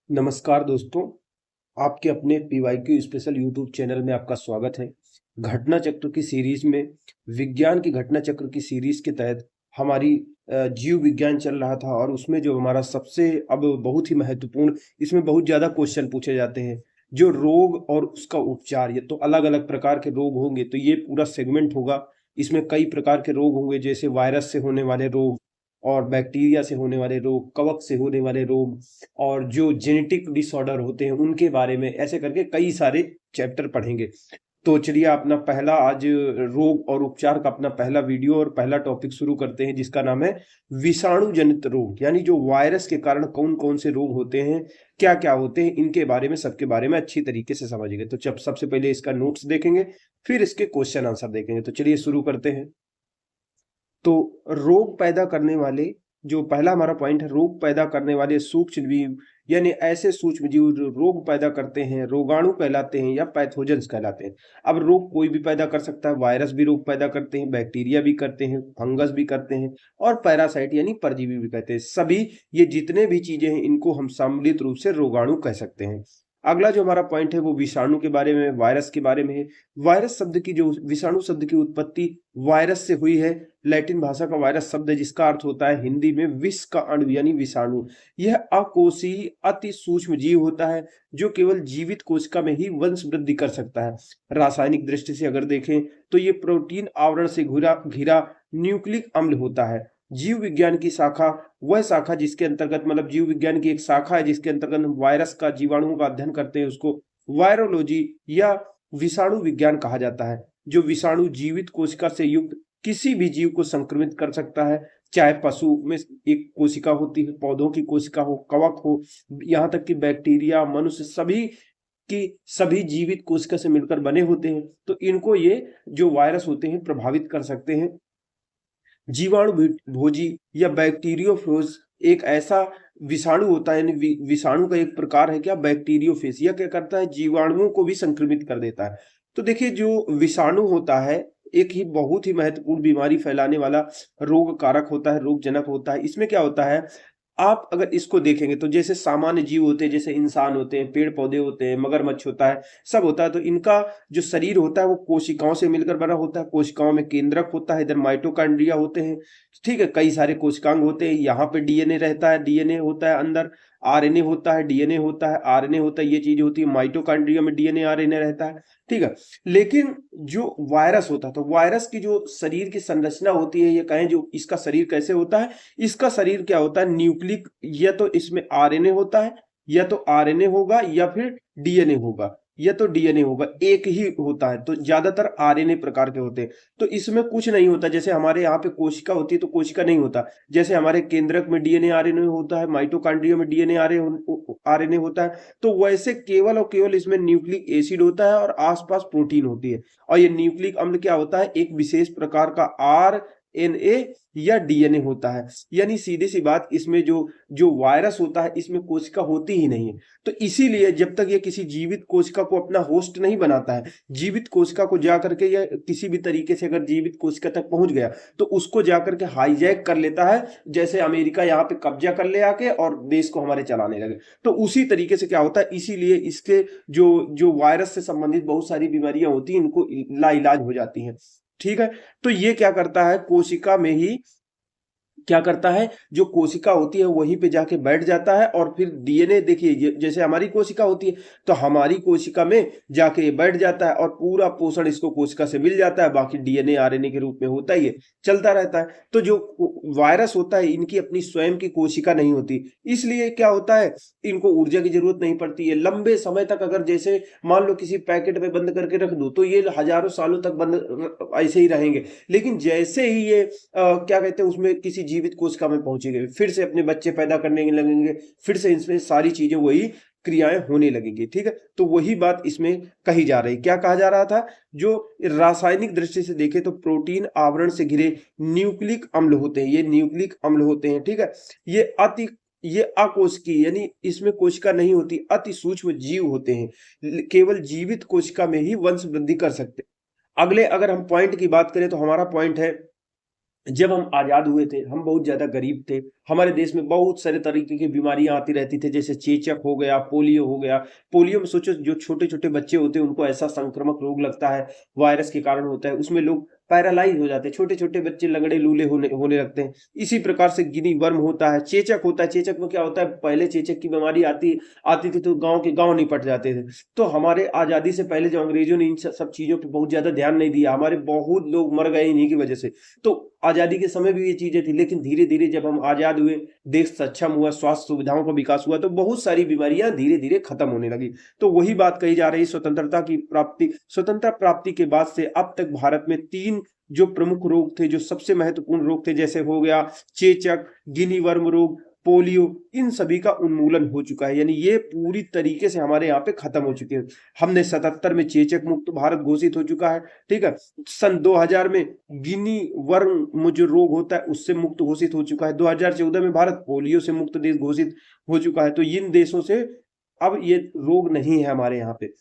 नमस्कार दोस्तों, आपके अपने पीवाईक्यू स्पेशल यूट्यूब चैनल में आपका स्वागत है। घटना चक्र की सीरीज में विज्ञान की घटना चक्र की सीरीज के तहत हमारी जीव विज्ञान चल रहा था और उसमें जो हमारा सबसे अब बहुत ही महत्वपूर्ण इसमें बहुत ज़्यादा क्वेश्चन पूछे जाते हैं। जो रोग और उसका उपचार, ये तो अलग-अलग प्रकार के रोग होंगे, तो ये पूरा सेगमेंट होगा। इसमें कई प्रकार के रोग होंगे जैसे वायरस से होने वाले रोग और बैक्टीरिया से होने वाले रोग, कवक से होने वाले रोग और जो जेनेटिक डिसऑर्डर होते हैं उनके बारे में, ऐसे करके कई सारे चैप्टर पढ़ेंगे। तो चलिए अपना पहला आज रोग और उपचार का अपना पहला वीडियो और पहला टॉपिक शुरू करते हैं, जिसका नाम है विषाणु जनित रोग। यानी जो वायरस के कारण कौन कौन से रोग होते हैं, क्या क्या होते हैं, इनके बारे में सबके बारे में अच्छी तरीके से समझेंगे। तो जब सबसे पहले इसका नोट्स देखेंगे, फिर इसके क्वेश्चन आंसर देखेंगे। तो चलिए शुरू करते हैं। तो रोग पैदा करने वाले, जो पहला हमारा पॉइंट है, रोग पैदा करने वाले सूक्ष्म जीव, यानी ऐसे सूक्ष्म जीव जो रोग पैदा करते हैं, रोगाणु कहलाते हैं या पैथोजेंस कहलाते हैं। अब रोग कोई भी पैदा कर सकता है, वायरस भी रोग पैदा करते हैं, बैक्टीरिया भी करते हैं, फंगस भी करते हैं और पैरासाइट यानी परजीवी भी कहते हैं। सभी ये जितने भी चीजें हैं, इनको हम सम्मिलित रूप से रोगाणु कह सकते हैं। अगला जो हमारा पॉइंट है वो विषाणु के बारे में, वायरस के बारे में है। वायरस शब्द की जो विषाणु शब्द की उत्पत्ति वायरस से हुई है। लैटिन भाषा का वायरस शब्द है, जिसका अर्थ होता है हिंदी में विष का अणु यानी विषाणु। यह अकोषीय अति सूक्ष्म जीव होता है जो केवल जीवित कोशिका में ही वंश वृद्धि कर सकता है। रासायनिक दृष्टि से अगर देखें तो ये प्रोटीन आवरण से घिरा घिरा न्यूक्लिक अम्ल होता है। जीव विज्ञान की शाखा, वह शाखा जिसके अंतर्गत, मतलब जीव विज्ञान की एक शाखा है जिसके अंतर्गत हम वायरस का, जीवाणुओं का अध्ययन करते हैं, उसको वायरोलॉजी या विषाणु विज्ञान कहा जाता है। जो विषाणु जीवित कोशिका से युक्त किसी भी जीव को संक्रमित कर सकता है, चाहे पशु में एक कोशिका होती है, पौधों की कोशिका हो, कवक हो, यहाँ तक कि बैक्टीरिया, मनुष्य, सभी की सभी जीवित कोशिका से मिलकर बने होते हैं। तो इनको ये जो वायरस होते हैं प्रभावित कर सकते हैं। जीवाणु भोजी या बैक्टीरियोफेज एक ऐसा विषाणु होता है, यानी विषाणु का एक प्रकार है क्या, बैक्टीरियोफेज। यह क्या करता है, जीवाणुओं को भी संक्रमित कर देता है। तो देखिए, जो विषाणु होता है एक ही बहुत ही महत्वपूर्ण बीमारी फैलाने वाला रोग कारक होता है, रोगजनक होता है। इसमें क्या होता है, आप अगर इसको देखेंगे तो जैसे सामान्य जीव होते हैं, जैसे इंसान होते हैं, पेड़ पौधे होते हैं, मगरमच्छ होता है, सब होता है, तो इनका जो शरीर होता है वो कोशिकाओं से मिलकर बना होता है। कोशिकाओं में केंद्रक होता है, इधर माइटोकॉन्ड्रिया होते हैं, ठीक है, कई सारे कोशिकांग होते हैं। यहाँ पे डीएनए रहता है, डीएनए होता है अंदर, आरएनए होता है, डीएनए होता है, आरएनए होता है, ये चीज होती है। माइटोकॉन्ड्रिया में डीएनए आरएनए रहता है, ठीक है। लेकिन जो वायरस होता है, तो वायरस की जो शरीर की संरचना होती है, ये कहें जो इसका शरीर कैसे होता है, इसका शरीर क्या होता है, न्यूक्लिक, या तो इसमें आरएनए होता है, या तो आरएनए होगा, या फिर डीएनए होगा, या तो डीएनए होगा, एक ही होता है। तो ज्यादातर आरएनए प्रकार के होते हैं। तो इसमें कुछ नहीं होता, जैसे हमारे यहाँ पे कोशिका होती है तो कोशिका नहीं होता, जैसे हमारे केंद्रक में डीएनए आरएनए होता है, माइटोकॉन्ड्रिया में डीएनए आरएनए होता है, तो वैसे केवल और केवल इसमें न्यूक्लिक एसिड होता है और आसपास प्रोटीन होती है। और ये न्यूक्लिक अम्ल क्या होता है, एक विशेष प्रकार का आरएनए या डीएनए होता है। यानी सीधी सी बात, इसमें जो जो वायरस होता है इसमें कोशिका होती ही नहीं है। तो इसीलिए जब तक ये किसी जीवित कोशिका को अपना होस्ट नहीं बनाता है, जीवित कोशिका को जाकर के, या किसी भी तरीके से अगर जीवित कोशिका तक पहुंच गया तो उसको जाकर के हाईजैक कर लेता है, जैसे अमेरिका यहाँ पे कब्जा कर ले आके और देश को हमारे चलाने लगे। तो उसी तरीके से क्या होता है, इसीलिए इसके जो जो वायरस से संबंधित बहुत सारी बीमारियां होती हैं, इनको लाइलाज हो जाती हैं, ठीक है। तो ये क्या करता है, कोशिका में ही क्या करता है, जो कोशिका होती है वहीं पे जाके बैठ जाता है और फिर डीएनए, देखिए जैसे हमारी कोशिका होती है, तो हमारी कोशिका में जाके बैठ जाता है और पूरा पोषण इसको कोशिका से मिल जाता है, बाकी डीएनए आरएनए के रूप में होता ही है, चलता रहता है। तो जो वायरस होता है, इनकी अपनी स्वयं की कोशिका नहीं होती, इसलिए क्या होता है, इनको ऊर्जा की जरूरत नहीं पड़ती है। लंबे समय तक अगर जैसे मान लो किसी पैकेट में बंद करके रख दो, तो ये हजारों सालों तक बंद ऐसे ही रहेंगे। लेकिन जैसे ही ये क्या कहते हैं, उसमें किसी जीवित कोशिका में पहुंचेंगे, फिर से अपने बच्चे पैदा करने लगेंगे, फिर से इसमें सारी चीजें वही क्रियाएं होने लगेंगी, ठीक है। तो वही बात इसमें कही जा रही, क्या कहा जा रहा था, जो रासायनिक दृष्टि से देखे तो प्रोटीन आवरण से घिरे न्यूक्लिक अम्ल होते हैं, ये न्यूक्लिक अम्ल होते हैं, ठीक है। ये अकोशिकीय, यानी इसमें कोशिका नहीं होती, अति सूक्ष्म जीव होते हैं, केवल जीवित कोशिका में ही वंश वृद्धि कर सकते हैं। अगले अगर हम पॉइंट की बात करें तो हमारा पॉइंट है जब हम आजाद हुए थे हम बहुत ज्यादा गरीब थे। हमारे देश में बहुत सारे तरीके की बीमारियां आती रहती थी, जैसे चेचक हो गया, पोलियो हो गया। पोलियो में सोचो जो छोटे छोटे बच्चे होते हैं उनको ऐसा संक्रामक रोग लगता है, वायरस के कारण होता है, उसमें लोग पैरालाइज हो जाते हैं, छोटे छोटे बच्चे लगड़े लूले होने होने लगते हैं। इसी प्रकार से गिनी वर्म होता है, चेचक होता है। चेचक में क्या होता है, पहले चेचक की बीमारी आती आती थी तो गांव के गांव निपट जाते थे। तो हमारे आजादी से पहले जो अंग्रेजों ने इन सब चीजों पर बहुत ज्यादा ध्यान नहीं दिया, हमारे बहुत लोग मर गए इन्हीं की वजह से। तो आजादी के समय भी ये चीजें थी, लेकिन धीरे धीरे जब हम आजाद हुए, देश सक्षम हुआ, स्वास्थ्य सुविधाओं का विकास हुआ, तो बहुत सारी बीमारियां धीरे धीरे खत्म होने लगी। तो वही बात कही जा रही, स्वतंत्रता की प्राप्ति, स्वतंत्रता प्राप्ति के बाद से अब तक भारत में 3 जो प्रमुख रोग थे, जो सबसे महत्वपूर्ण रोग थे, जैसे हो गया चेचक, गिनी वर्म रोग, पोलियो, इन सभी का उन्मूलन हो चुका है। यानी ये पूरी तरीके से हमारे यहाँ पे खत्म हो चुके हैं। हमने 77 में चेचक मुक्त भारत घोषित हो चुका है, ठीक है। सन 2000 में गिनी वर्म जो रोग होता है उससे मुक्त घोषित हो चुका है। 2014 में भारत पोलियो से मुक्त देश घोषित हो चुका है। तो इन देशों से अब ये रोग नहीं है हमारे यहाँ पे।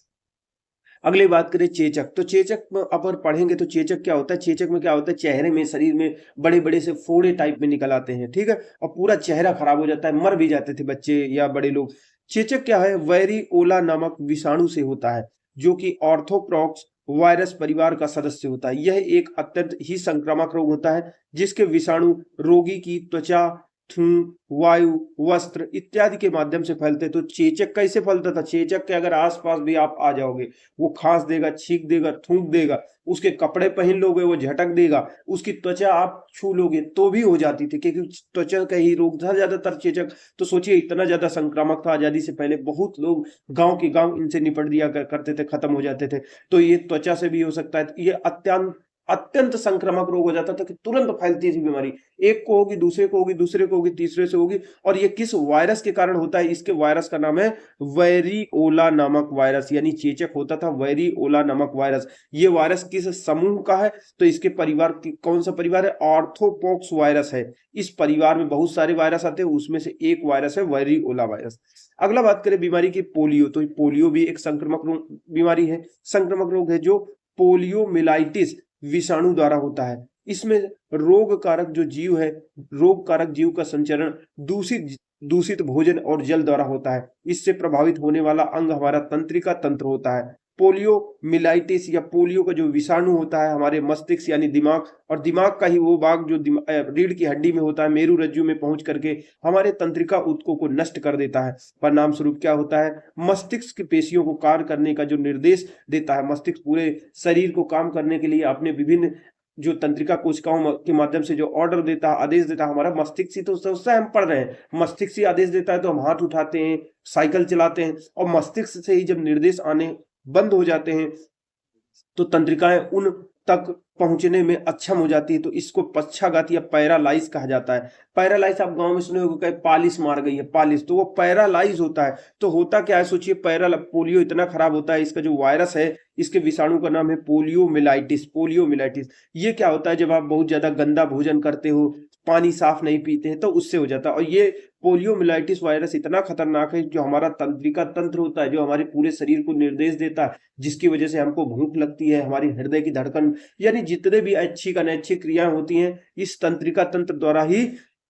अगली बात करें चेचक, तो चेचक में अगर पढ़ेंगे तो चेचक क्या होता है, चेचक में क्या होता है, चेहरे में, शरीर में बड़े बड़े से फोड़े टाइप में निकल आते हैं, ठीक है, और पूरा चेहरा खराब हो जाता है, मर भी जाते थे बच्चे या बड़े लोग। चेचक क्या है, वेरिओला नामक विषाणु से होता है, जो कि ऑर्थोप्रॉक्स वायरस परिवार का सदस्य होता है। यह एक अत्यंत ही संक्रामक रोग होता है, जिसके विषाणु रोगी की त्वचा, थूक, वायु, वस्त्र इत्यादि के माध्यम से फैलते। तो चेचक कैसे फैलता था, चेचक के अगर आसपास भी आप आ जाओगे, वो खांस देगा, छींक देगा, थूक देगा, उसके कपड़े पहन लोगे वो झटक देगा, उसकी त्वचा आप छू लोगे तो भी हो जाती थी, क्योंकि त्वचा का ही रोग था ज्यादातर चेचक। तो सोचिए इतना ज्यादा संक्रामक था, आजादी से पहले बहुत लोग गांव के गांव इनसे निपट दिया करते थे, खत्म हो जाते थे। तो ये त्वचा से भी हो सकता है, ये अत्यंत अत्यंत संक्रामक रोग हो जाता था कि तुरंत फैलती थी बीमारी, एक को होगी, दूसरे को होगी, दूसरे को होगी, तीसरे से होगी। और ये किस वायरस के कारण होता है, इसके वायरस का नाम है वेरिओला नामक वायरस, यानी चेचक होता था वेरिओला नामक वायरस। ये वायरस किस समूह का है, तो इसके परिवार की कौन सा परिवार है, ऑर्थोपॉक्स वायरस है। इस परिवार में बहुत सारे वायरस आते हैं, उसमें से एक वायरस है वेरिओला वायरस। अगला बात करें बीमारी की, पोलियो, तो पोलियो भी एक संक्रामक बीमारी है, संक्रामक रोग है, जो पोलियोमिलाइटिस विषाणु द्वारा होता है। इसमें रोग कारक जो जीव है, रोग कारक जीव का संचरण दूषित दूषित भोजन और जल द्वारा होता है। इससे प्रभावित होने वाला अंग हमारा तंत्रिका तंत्र होता है। पोलियो मिलाइटिस या पोलियो का जो विषाणु होता है हमारे मस्तिष्क यानी दिमाग, और दिमाग का ही वो भाग जो रीढ़ की हड्डी में होता है, मेरू रज्जु में पहुंच करके हमारे तंत्रिका ऊतकों को नष्ट कर देता है। परिणाम स्वरूप क्या होता है, मस्तिष्क की पेशियों को कार्य करने का जो निर्देश देता है, मस्तिष्क पूरे शरीर को काम करने के लिए अपने विभिन्न जो तंत्रिका कोशिकाओं के माध्यम से जो ऑर्डर देता है, आदेश देता है, हमारा मस्तिष्क ही तो उससे हम पढ़ रहे हैं, मस्तिष्क ही आदेश देता है, तो हम हाथ उठाते हैं, साइकिल चलाते हैं, और मस्तिष्क से ही जब निर्देश आने बंद हो जाते हैं तो तंत्रिकाएं उन तक पहुंचने में अक्षम हो जाती है। तो इसको पक्षाघात या पैरालाइज कहा जाता है। पैरालाइज आप गांव में सुने होंगे, पालिश मार गई है, पालिश, तो वो पैरालाइज होता है। तो होता क्या है, सोचिए, पोलियो इतना खराब होता है, इसका जो वायरस है, इसके विषाणु का नाम है पोलियोमिलाइटिस। पोलियोमिलाइटिस ये क्या होता है, जब आप बहुत ज्यादा गंदा भोजन करते हो, पानी साफ नहीं पीते हैं, तो उससे हो जाता है। और ये पोलियोमिलाइटिस वायरस इतना खतरनाक है, जो हमारा तंत्रिका तंत्र होता है, जो हमारे पूरे शरीर को निर्देश देता है, जिसकी वजह से हमको भूख लगती है, हमारी हृदय की धड़कन, यानी जितने भी ऐच्छिक अनैच्छिक क्रियाएं होती हैं, इस तंत्रिका तंत्र द्वारा ही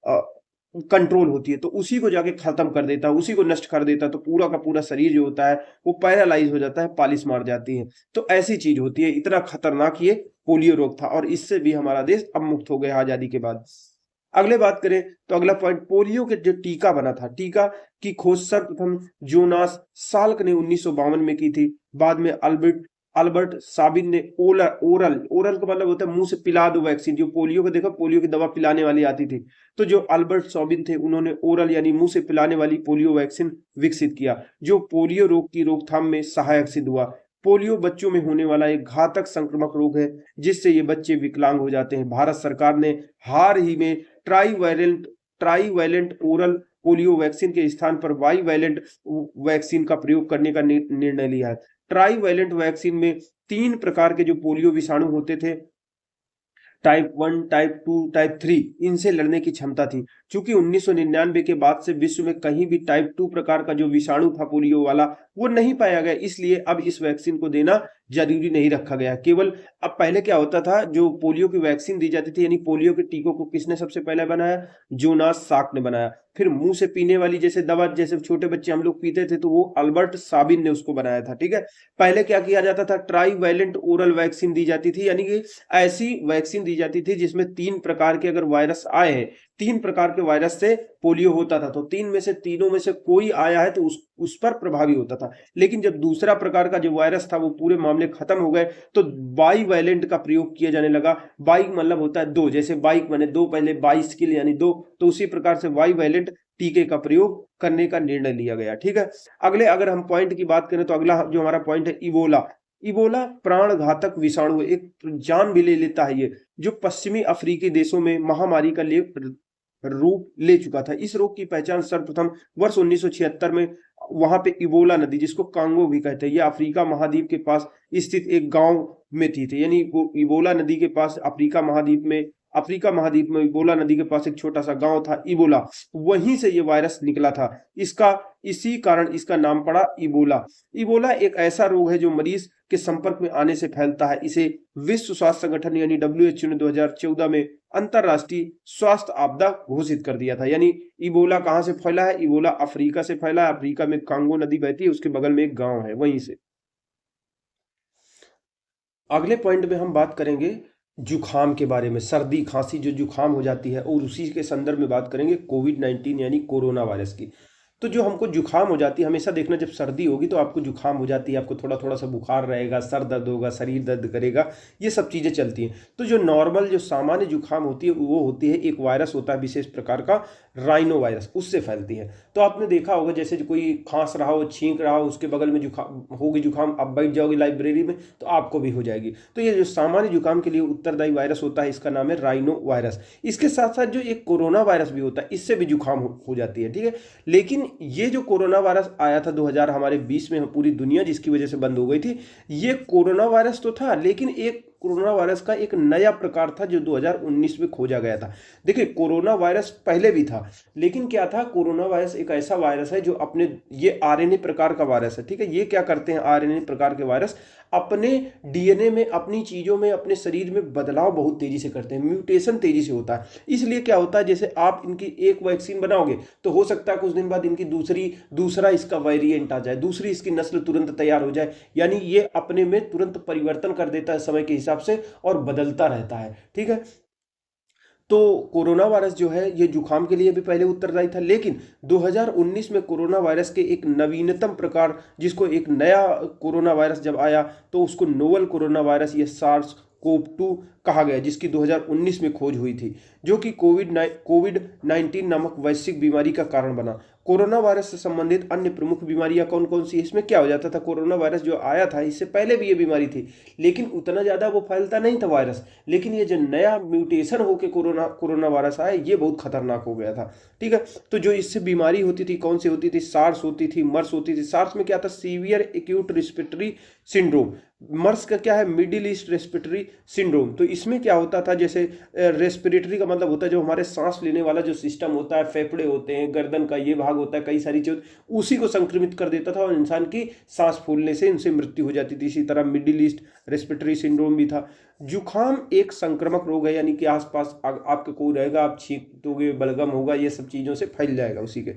कंट्रोल होती है। तो उसी को जाके खत्म कर देता है, उसी को नष्ट कर देता है। तो पूरा का पूरा शरीर जो होता है वो पैरालाइज हो जाता है, पालिश मार जाती है। तो ऐसी चीज होती है, इतना खतरनाक ये पोलियो रोग था, और इससे भी हमारा देश अब मुक्त हो गया आजादी के बाद। अगले बात करें तो अगला पॉइंट, पोलियो के जो टीका बना था, टीका की खोज सर्वप्रथम जोनास साल्क ने 1952 में की थी। बाद में अल्बर्ट साबिन ने ओरल का मतलब होता है मुंह से पिला दो वैक्सीन, जो पोलियो को देखो, पोलियो की दवा पिलाने वाली आती थी, तो जो अल्बर्ट साबिन थे उन्होंने ओरल यानी मुंह से पिलाने वाली पोलियो वैक्सीन विकसित किया, जो पोलियो रोग की रोकथाम में सहायक सिद्ध हुआ। पोलियो बच्चों में होने वाला एक घातक संक्रामक रोग है, जिससे ये बच्चे विकलांग हो जाते हैं। भारत सरकार ने हाल ही में ट्राईवैलेंट ओरल पोलियो वैक्सीन के स्थान पर बाईवैलेंट वैक्सीन का प्रयोग करने का निर्णय लिया है। ट्राईवैलेंट वैक्सीन में 3 प्रकार के जो पोलियो विषाणु होते थे, टाइप 1, टाइप 2, टाइप 3, इनसे लड़ने की क्षमता थी। क्योंकि 1999 के बाद से विश्व में कहीं भी टाइप 2 प्रकार का जो विषाणु था पोलियो वाला, वो नहीं पाया गया, इसलिए अब इस वैक्सीन को देना जरूरी नहीं रखा गया केवल। अब पहले क्या होता था, जो पोलियो की वैक्सीन दी जाती थी यानी पोलियो के टीकों को किसने सबसे पहले बनाया, जोनास साक ने बनाया। फिर मुंह से पीने वाली जैसे दवा, जैसे छोटे बच्चे हम लोग पीते थे, तो वो अल्बर्ट साबिन ने उसको बनाया था, ठीक है। पहले क्या किया जाता था, ट्राईवैलेंट ओरल वैक्सीन दी जाती थी, यानी कि ऐसी वैक्सीन दी जाती थी जिसमें 3 प्रकार के अगर वायरस आए हैं, 3 प्रकार के वायरस से पोलियो होता था, तो तीनों में से कोई आया है तो उस पर प्रभावी होता था। लेकिन जब दूसरा प्रकार का जो वायरस था वो पूरे मामले खत्म हो गए, तो बाईवैलेंट का प्रयोग किया जाने लगा। बाई मतलब होता है दो, जैसे बाइक माने दो, पहले बाइसिकल यानी दो, तो उसी प्रकार से बाईवैलेंट टीके का प्रयोग करने का निर्णय लिया गया, ठीक है। अगले अगर हम पॉइंट की बात करें, तो अगला जो हमारा पॉइंट है, इबोला। इबोला प्राण घातक विषाणु, एक जान भी ले लेता है ये, जो पश्चिमी अफ्रीकी देशों में महामारी का रूप ले चुका था। इस रोग की पहचान सर्वप्रथम वर्ष 1976 में वहां पे इबोला नदी, जिसको कांगो भी कहते हैं, ये अफ्रीका महाद्वीप के पास स्थित एक गांव में थी। यानी वो इबोला नदी के पास अफ्रीका महाद्वीप में इबोला नदी के पास एक छोटा सा गांव था इबोला, वहीं से ये वायरस निकला था। इसी कारण इसका नाम पड़ा इबोला। इबोला एक ऐसा रोग है जो मरीज के संपर्क में आने से फैलता है। इसे विश्व स्वास्थ्य संगठन यानी WHO ने 2014 में अंतरराष्ट्रीय स्वास्थ्य आपदा घोषित कर दिया था। यानी इबोला कहां से फैला है, इबोला अफ्रीका से फैला है। अफ्रीका में कांगो नदी बहती है, उसके बगल में एक गांव है, वहीं से। अगले पॉइंट में हम बात करेंगे जुखाम के बारे में, सर्दी खांसी जो जुखाम हो जाती है, और उसी के संदर्भ में बात करेंगे कोविड-19 यानी कोरोना वायरस की। तो जो हमको जुखाम हो जाती है, हमेशा देखना जब सर्दी होगी तो आपको जुखाम हो जाती है, आपको थोड़ा थोड़ा सा बुखार रहेगा, सर दर्द होगा, शरीर दर्द करेगा, ये सब चीज़ें चलती हैं। तो जो नॉर्मल जो सामान्य जुखाम होती है वो होती है, एक वायरस होता है विशेष प्रकार का, राइनो वायरस, उससे फैलती है। तो आपने देखा होगा जैसे जो कोई खांस रहा हो, छींक रहा हो, उसके बगल में जुखाम, आप बैठ जाओगे लाइब्रेरी में तो आपको भी हो जाएगी। तो ये जो सामान्य जुकाम के लिए उत्तरदायी वायरस होता है, इसका नाम है राइनो वायरस। इसके साथ साथ जो एक कोरोना वायरस भी होता है, इससे भी जुकाम हो जाती है, ठीक है। लेकिन ये जो कोरोना वायरस आया था 2020 में, पूरी दुनिया जिसकी वजह से बंद हो गई थी, ये कोरोना वायरस तो था, लेकिन एक कोरोना वायरस का एक नया प्रकार था जो 2019 में खोजा गया था। देखिए कोरोना वायरस पहले भी था, लेकिन क्या था, कोरोना वायरस एक ऐसा वायरस है जो ये आरएनए प्रकार का वायरस है, ठीक है। ये क्या करते हैं, आरएनए प्रकार के वायरस अपने डीएनए में, अपनी चीजों में, अपने शरीर में बदलाव बहुत तेजी से करते हैं, म्यूटेशन तेजी से होता है। इसलिए क्या होता है, जैसे आप इनकी एक वैक्सीन बनाओगे तो हो सकता है कुछ दिन बाद इनकी दूसरा इसका वेरिएंट आ जाए, दूसरी इसकी नस्ल तुरंत तैयार हो जाए। यानी ये अपने में तुरंत परिवर्तन कर देता है समय के हिसाब से और बदलता रहता है, ठीक है। तो कोरोना वायरस जो है ये जुखाम के लिए भी पहले उत्तरदायी था, लेकिन 2019 में कोरोना वायरस के एक नवीनतम प्रकार, जिसको एक नया कोरोना वायरस जब आया तो उसको नोवल कोरोना वायरस या सार्स कोव-2 कहा गया, जिसकी 2019 में खोज हुई थी, जो कि कोविड-19 नामक वैश्विक बीमारी का कारण बना। कोरोना वायरस से संबंधित अन्य प्रमुख बीमारियां कौन कौन सी, इसमें क्या हो जाता था, कोरोना वायरस जो आया था इससे पहले भी ये बीमारी थी, लेकिन उतना ज़्यादा वो फैलता नहीं था वायरस। लेकिन ये जो नया म्यूटेशन होकर कोरोना वायरस आया, ये बहुत खतरनाक हो गया था, ठीक है। तो जो इससे बीमारी होती थी, कौन सी होती थी, सार्स होती थी, मर्स होती थी। सार्स में क्या था, सीवियर एक्यूट रेस्पिरेटरी सिंड्रोम। मर्स का क्या है, मिडिल ईस्ट रेस्पिरेटरी सिंड्रोम। तो इसमें क्या होता था, जैसे रेस्पिरेटरी का मतलब होता है जो हमारे सांस लेने वाला जो सिस्टम होता है, फेफड़े होते हैं, गर्दन का ये भाग होता है, कई सारी चीज, उसी को संक्रमित कर देता था और इंसान की सांस फूलने से इनसे मृत्यु हो जाती थी। इसी तरह मिडिल ईस्ट रेस्पिरेटरी सिंड्रोम भी था। जुखाम एक संक्रामक रोग है, यानी कि आसपास आपके कोई रहेगा, आप छींकोगे, बलगम होगा, ये सब चीज़ों से फैल जाएगा उसी के,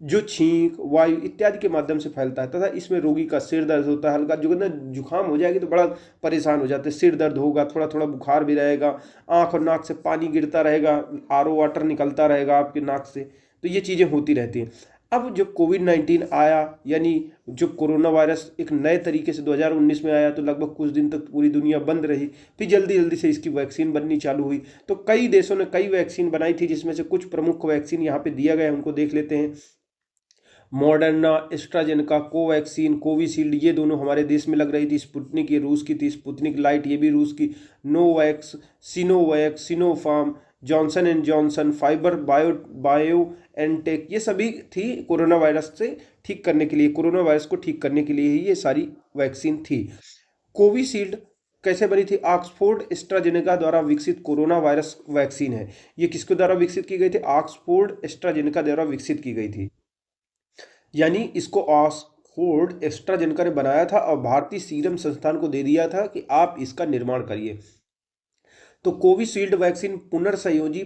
जो छींक, वायु इत्यादि के माध्यम से फैलता है। तथा इसमें रोगी का सिर दर्द होता है हल्का, जो ना जुखाम हो जाएगी तो बड़ा परेशान हो जाते हैं, सिर दर्द होगा, थोड़ा थोड़ा बुखार भी रहेगा, आंख और नाक से पानी गिरता रहेगा, आरओ वाटर निकलता रहेगा आपके नाक से, तो ये चीज़ें होती रहती हैं। अब जब कोविड-19 आया, यानी जो कोरोना वायरस एक नए तरीके से 2019 में आया, तो लगभग कुछ दिन तक पूरी दुनिया बंद रही, फिर जल्दी जल्दी से इसकी वैक्सीन बननी चालू हुई। तो कई देशों ने कई वैक्सीन बनाई थी, जिसमें से कुछ प्रमुख वैक्सीन यहाँ पे दिया गया है, उनको देख लेते हैं। मॉडर्ना, एस्ट्राजेनेका, कोवैक्सीन, कोविशील्ड, ये दोनों हमारे देश में लग रही थी। स्पुतनिक ये रूस की थी, स्पुतनिक लाइट ये भी रूस की, Novavax, Sinovac, Sinopharm, Johnson and Johnson, Pfizer BioNTech, ये सभी थी कोरोना वायरस से ठीक करने के लिए, कोरोना वायरस को ठीक करने के लिए ही ये सारी वैक्सीन थी। कोविशील्ड कैसे बनी थी, ऑक्सफोर्ड एस्ट्राजेनेका द्वारा विकसित कोरोना वायरस वैक्सीन है। ये किसके द्वारा विकसित की गई थी, ऑक्सफोर्ड एस्ट्राजेनेका द्वारा विकसित की गई थी। यानी इसको ऑक्सफोर्ड एस्ट्राजेनेका ने बनाया था और भारतीय सीरम संस्थान को दे दिया था कि आप इसका निर्माण करिए। तो कोविशील्ड वैक्सीन पुनर्संयोजी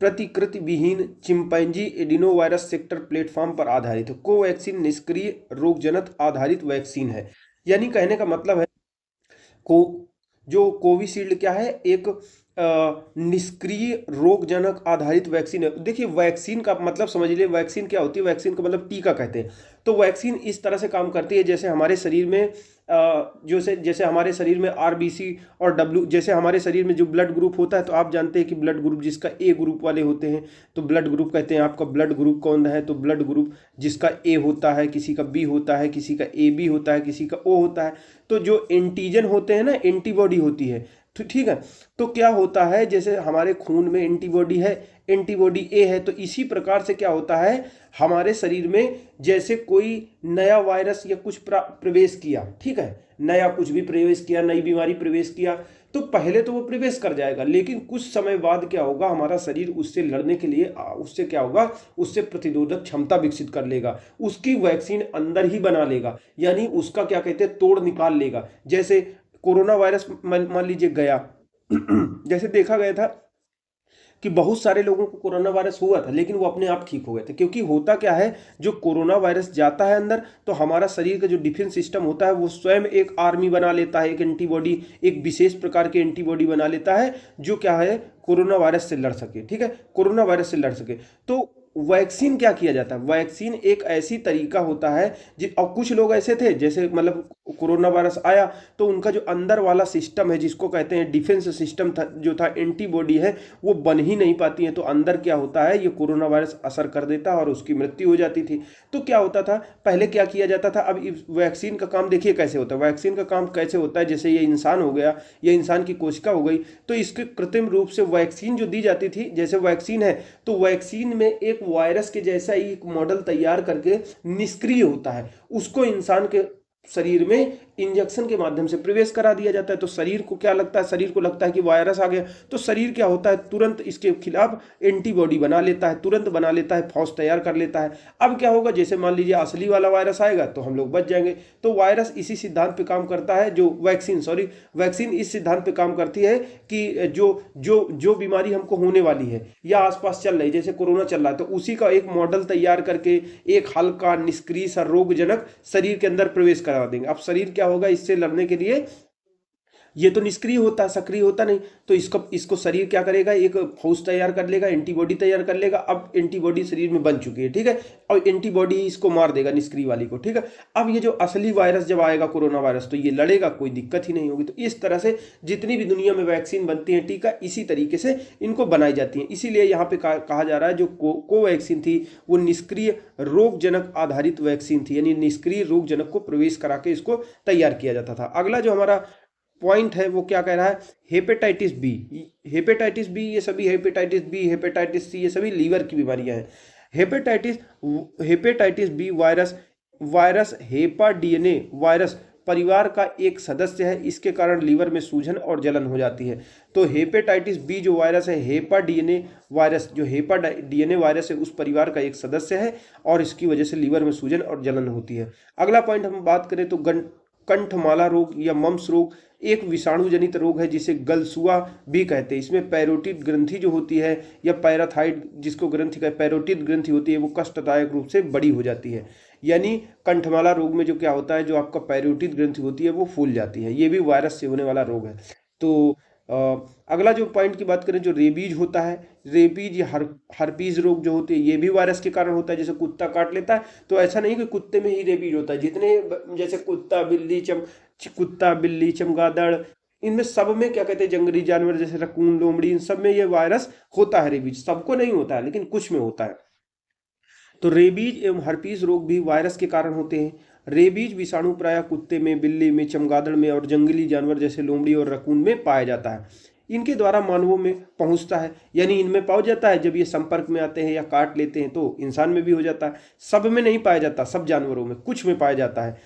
प्रतिकृति विहीन चिंपैंजी एडिनोवायरस सेक्टर प्लेटफॉर्म पर आधारित है। कोवैक्सीन निष्क्रिय रोगजनक आधारित वैक्सीन है। यानी कहने का मतलब है को जो कोविशील्ड क्या है, एक निष्क्रिय रोगजनक आधारित वैक्सीन है। देखिए वैक्सीन का मतलब समझ लीजिए, वैक्सीन क्या होती है, वैक्सीन का मतलब टीका कहते हैं। तो वैक्सीन इस तरह से काम करती है जैसे हमारे शरीर में जैसे हमारे शरीर में आरबीसी और डब्ल्यू, जैसे हमारे शरीर में जो ब्लड ग्रुप होता है, तो आप जानते हैं कि ब्लड ग्रुप जिसका ए ग्रुप वाले होते हैं तो ब्लड ग्रुप कहते हैं। आपका ब्लड ग्रुप कौन है, तो ब्लड ग्रुप जिसका ए होता है, किसी का बी होता है, किसी का ए बी होता है, किसी का ओ होता है। तो जो एंटीजन होते हैं ना, एंटीबॉडी होती है, तो ठीक है। तो क्या होता है, जैसे हमारे खून में एंटीबॉडी है, एंटीबॉडी ए है, तो इसी प्रकार से क्या होता है हमारे शरीर में, जैसे कोई नया वायरस या कुछ प्रवेश किया, ठीक है, नया कुछ भी प्रवेश किया, नई बीमारी प्रवेश किया, तो पहले तो वो प्रवेश कर जाएगा, लेकिन कुछ समय बाद क्या होगा, हमारा शरीर उससे लड़ने के लिए उससे क्या होगा, उससे प्रतिरोधक क्षमता विकसित कर लेगा, उसकी वैक्सीन अंदर ही बना लेगा, यानी उसका क्या कहते हैं, तोड़ निकाल लेगा। जैसे कोरोना वायरस मान लीजिए गया जैसे देखा गया था कि बहुत सारे लोगों को कोरोना वायरस हुआ था, लेकिन वो अपने आप ठीक हो गए थे। क्योंकि होता क्या है, जो कोरोना वायरस जाता है अंदर, तो हमारा शरीर का जो डिफेंस सिस्टम होता है वो स्वयं एक आर्मी बना लेता है, एक एंटीबॉडी, एक विशेष प्रकार की एंटीबॉडी बना लेता है जो क्या है, कोरोना वायरस से लड़ सके, ठीक है, कोरोना वायरस से लड़ सके। तो वैक्सीन क्या किया जाता है, वैक्सीन एक ऐसी तरीका होता है और कुछ लोग ऐसे थे, जैसे मतलब कोरोना वायरस आया तो उनका जो अंदर वाला सिस्टम है, जिसको कहते हैं डिफेंस सिस्टम था, जो था एंटीबॉडी है, वो बन ही नहीं पाती है। तो अंदर क्या होता है, ये कोरोना वायरस असर कर देता है और उसकी मृत्यु हो जाती थी। तो क्या होता था, पहले क्या किया जाता था, अब वैक्सीन का काम देखिए कैसे होता है। वैक्सीन का काम कैसे होता है, जैसे ये इंसान हो गया, ये इंसान की कोशिका हो गई, तो इसके कृत्रिम रूप से वैक्सीन जो दी जाती थी, जैसे वैक्सीन है, तो वैक्सीन में एक वायरस के जैसा ही एक मॉडल तैयार करके निष्क्रिय होता है, उसको इंसान के शरीर में इंजेक्शन के माध्यम से प्रवेश करा दिया जाता है। तो शरीर को क्या लगता है, शरीर को लगता है कि वायरस आ गया, तो शरीर क्या होता है, तुरंत इसके खिलाफ एंटीबॉडी बना लेता है, तुरंत बना लेता है, फौज तैयार कर लेता है। अब क्या होगा, जैसे मान लीजिए असली वाला वायरस आएगा तो हम लोग बच जाएंगे। तो वायरस इसी सिद्धांत पे काम करता है, जो वैक्सीन इस सिद्धांत पे काम करती है कि जो जो जो बीमारी हमको होने वाली है या आसपास चल रही है, जैसे कोरोना चल रहा है, तो उसी का एक मॉडल तैयार करके एक हल्का निष्क्रिय सा रोगजनक शरीर के अंदर प्रवेश करा देंगे। अब शरीर क्या होगा, इससे लड़ने के लिए, ये तो निष्क्रिय होता है, सक्रिय होता नहीं, तो इसको शरीर क्या करेगा, एक फौज तैयार कर लेगा, एंटीबॉडी तैयार कर लेगा। अब एंटीबॉडी शरीर में बन चुकी है, ठीक है, और एंटीबॉडी इसको मार देगा, निष्क्रिय वाली को, ठीक है। अब ये जो असली वायरस जब आएगा कोरोना वायरस, तो ये लड़ेगा, कोई दिक्कत ही नहीं होगी। तो इस तरह से जितनी भी दुनिया में वैक्सीन बनती है, टीका, इसी तरीके से इनको बनाई जाती है। इसीलिए यहाँ पे कहा जा रहा है जो कोवैक्सीन थी वो निष्क्रिय रोगजनक आधारित वैक्सीन थी, यानी निष्क्रिय रोगजनक को प्रवेश करा के इसको तैयार किया जाता था। अगला जो हमारा पॉइंट है वो क्या कह रहा है, हेपेटाइटिस बी। हेपेटाइटिस बी, ये सभी हेपेटाइटिस बी, हेपेटाइटिस सी, ये सभी लीवर की बीमारियां हैं। Hepatitis B virus hepadna virus परिवार का एक सदस्य है। इसके कारण लीवर में सूजन और जलन हो जाती है। तो हेपेटाइटिस बी जो वायरस है, हेपा डीएनए वायरस, जो हेपा डीएनए वायरस है, उस परिवार का एक सदस्य है और इसकी वजह से लीवर में सूजन और जलन होती है। अगला पॉइंट हम बात करें तो कंठमाला रोग या मम्स रोग एक विषाणु जनित रोग है जिसे गलसुआ भी कहते हैं। इसमें पैरोटिड ग्रंथि जो होती है या पैराथाइड जिसको ग्रंथि का पैरोटिड ग्रंथि होती है, वो कष्टदायक रूप से बड़ी हो जाती है। यानी कंठमाला रोग में जो क्या होता है, जो आपका पैरोटिड ग्रंथि होती है वो फूल जाती है। ये भी वायरस से होने वाला रोग है। तो अगला जो पॉइंट की बात करें, जो रेबीज होता है, रेबीज या हर्पीज रोग जो होते हैं, ये भी वायरस के कारण होता है। जैसे कुत्ता काट लेता है, तो ऐसा नहीं कि कुत्ते में ही रेबीज होता है, जितने जैसे कुत्ता बिल्ली चमगादड़, इनमें सब में क्या कहते हैं, जंगली जानवर जैसे रकून लोमड़ी, इन सब में ये वायरस होता है। रेबीज सबको नहीं होता है, लेकिन कुछ में होता है। तो रेबीज एवं हर्पीज रोग भी वायरस के कारण होते हैं। रेबीज विषाणु प्रायः कुत्ते में, बिल्ली में, चमगादड़ में और जंगली जानवर जैसे लोमड़ी और रकून में पाया जाता है। इनके द्वारा मानवों में पहुंचता है, यानी इनमें पाया जाता है। जब ये संपर्क में आते हैं या काट लेते हैं तो इंसान में भी हो जाता है। सब में नहीं पाया जाता, सब जानवरों में, कुछ में पाया जाता है।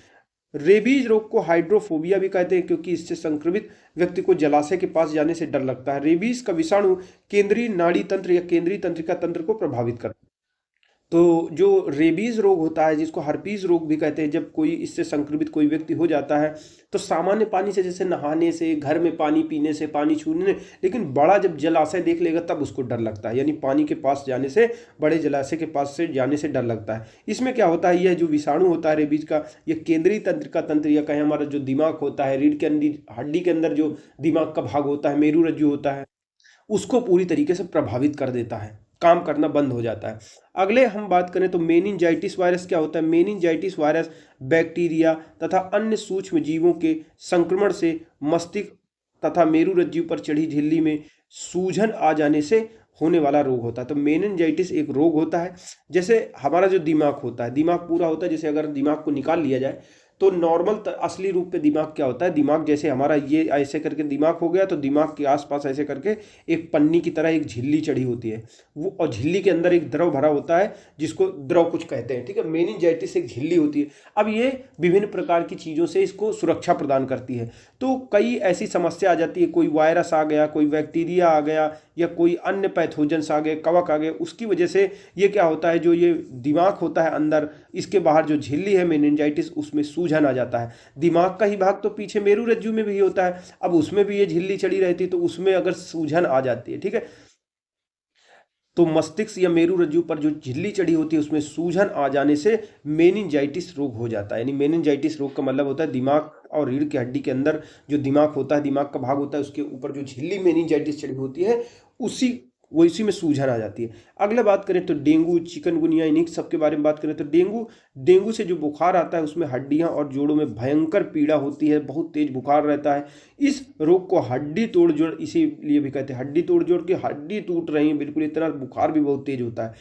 रेबीज रोग को हाइड्रोफोबिया भी कहते हैं, क्योंकि इससे संक्रमित व्यक्ति को जलाशय के पास जाने से डर लगता है। रेबीज का विषाणु केंद्रीय नाड़ी तंत्र या केंद्रीय तंत्रिका तंत्र को प्रभावित करता है। तो जो रेबीज रोग होता है, जिसको हर्पीज रोग भी कहते हैं, जब कोई इससे संक्रमित कोई व्यक्ति हो जाता है तो सामान्य पानी से, जैसे नहाने से, घर में पानी पीने से, पानी छूने, लेकिन बड़ा जब जलाशय देख लेगा तब उसको डर लगता है, यानी पानी के पास जाने से, बड़े जलाशय के पास से जाने से डर लगता है। इसमें क्या होता है, यह जो विषाणु होता है रेबीज का, यह केंद्रीय तंत्र का तंत्र, या कहें हमारा जो दिमाग होता है, रीढ़ के अंदर हड्डी के अंदर जो दिमाग का भाग होता है, मेरुरज्जु होता है, उसको पूरी तरीके से प्रभावित कर देता है, काम करना बंद हो जाता है। अगले हम बात करें तो मेनिनजाइटिस वायरस क्या होता है। मेनिनजाइटिस वायरस बैक्टीरिया तथा अन्य सूक्ष्म जीवों के संक्रमण से मस्तिष्क तथा मेरुरज्जु पर चढ़ी झिल्ली में सूजन आ जाने से होने वाला रोग होता है। तो मेनिनजाइटिस एक रोग होता है। जैसे हमारा जो दिमाग होता है, दिमाग पूरा होता है, जैसे अगर दिमाग को निकाल लिया जाए तो नॉर्मल असली रूप पे दिमाग क्या होता है, दिमाग जैसे हमारा ये ऐसे करके दिमाग हो गया, तो दिमाग के आसपास ऐसे करके एक पन्नी की तरह एक झिल्ली चढ़ी होती है वो, और झिल्ली के अंदर एक द्रव भरा होता है जिसको द्रव कुछ कहते हैं, ठीक है। मेनिनजाइटिस एक झिल्ली होती है। अब ये विभिन्न प्रकार की चीज़ों से इसको सुरक्षा प्रदान करती है। तो कई ऐसी समस्या आ जाती है, कोई वायरस आ गया, कोई बैक्टीरिया आ गया, या कोई अन्य पैथोजेंस आ गए, कवक आ गए, उसकी वजह से ये क्या होता है, जो ये दिमाग होता है अंदर, इसके बाहर जो झिल्ली है मेनिनजाइटिस, उसमें सूजन आ जाता है। दिमाग का ही भाग तो पीछे मेरुरज्जु में भी होता है, अब उसमें भी ये झिल्ली चढ़ी रहती है, तो उसमें अगर सूजन आ जाती है, ठीक है, तो मस्तिष्क या मेरुरज्जु पर जो झिल्ली चढ़ी होती है उसमें सूजन आ जाने से मेनिनजाइटिस रोग हो जाता है। यानी मेनिनजाइटिस रोग का मतलब होता है दिमाग और रीढ़ की हड्डी के अंदर जो दिमाग होता है, दिमाग का भाग होता है, उसके ऊपर जो झिल्ली मेनिनजाइटिस चढ़ी होती है इसी में सूजन आ जाती है। अगला बात करें तो डेंगू, चिकनगुनिया, इन्हीं सब के बारे में बात करें तो डेंगू से जो बुखार आता है उसमें हड्डियां और जोड़ों में भयंकर पीड़ा होती है, बहुत तेज बुखार रहता है। इस रोग को हड्डी तोड़ जोड़ इसीलिए भी कहते हैं, हड्डी तोड़ जोड़ की हड्डी टूट रही है बिल्कुल, इतना बुखार भी बहुत तेज होता है।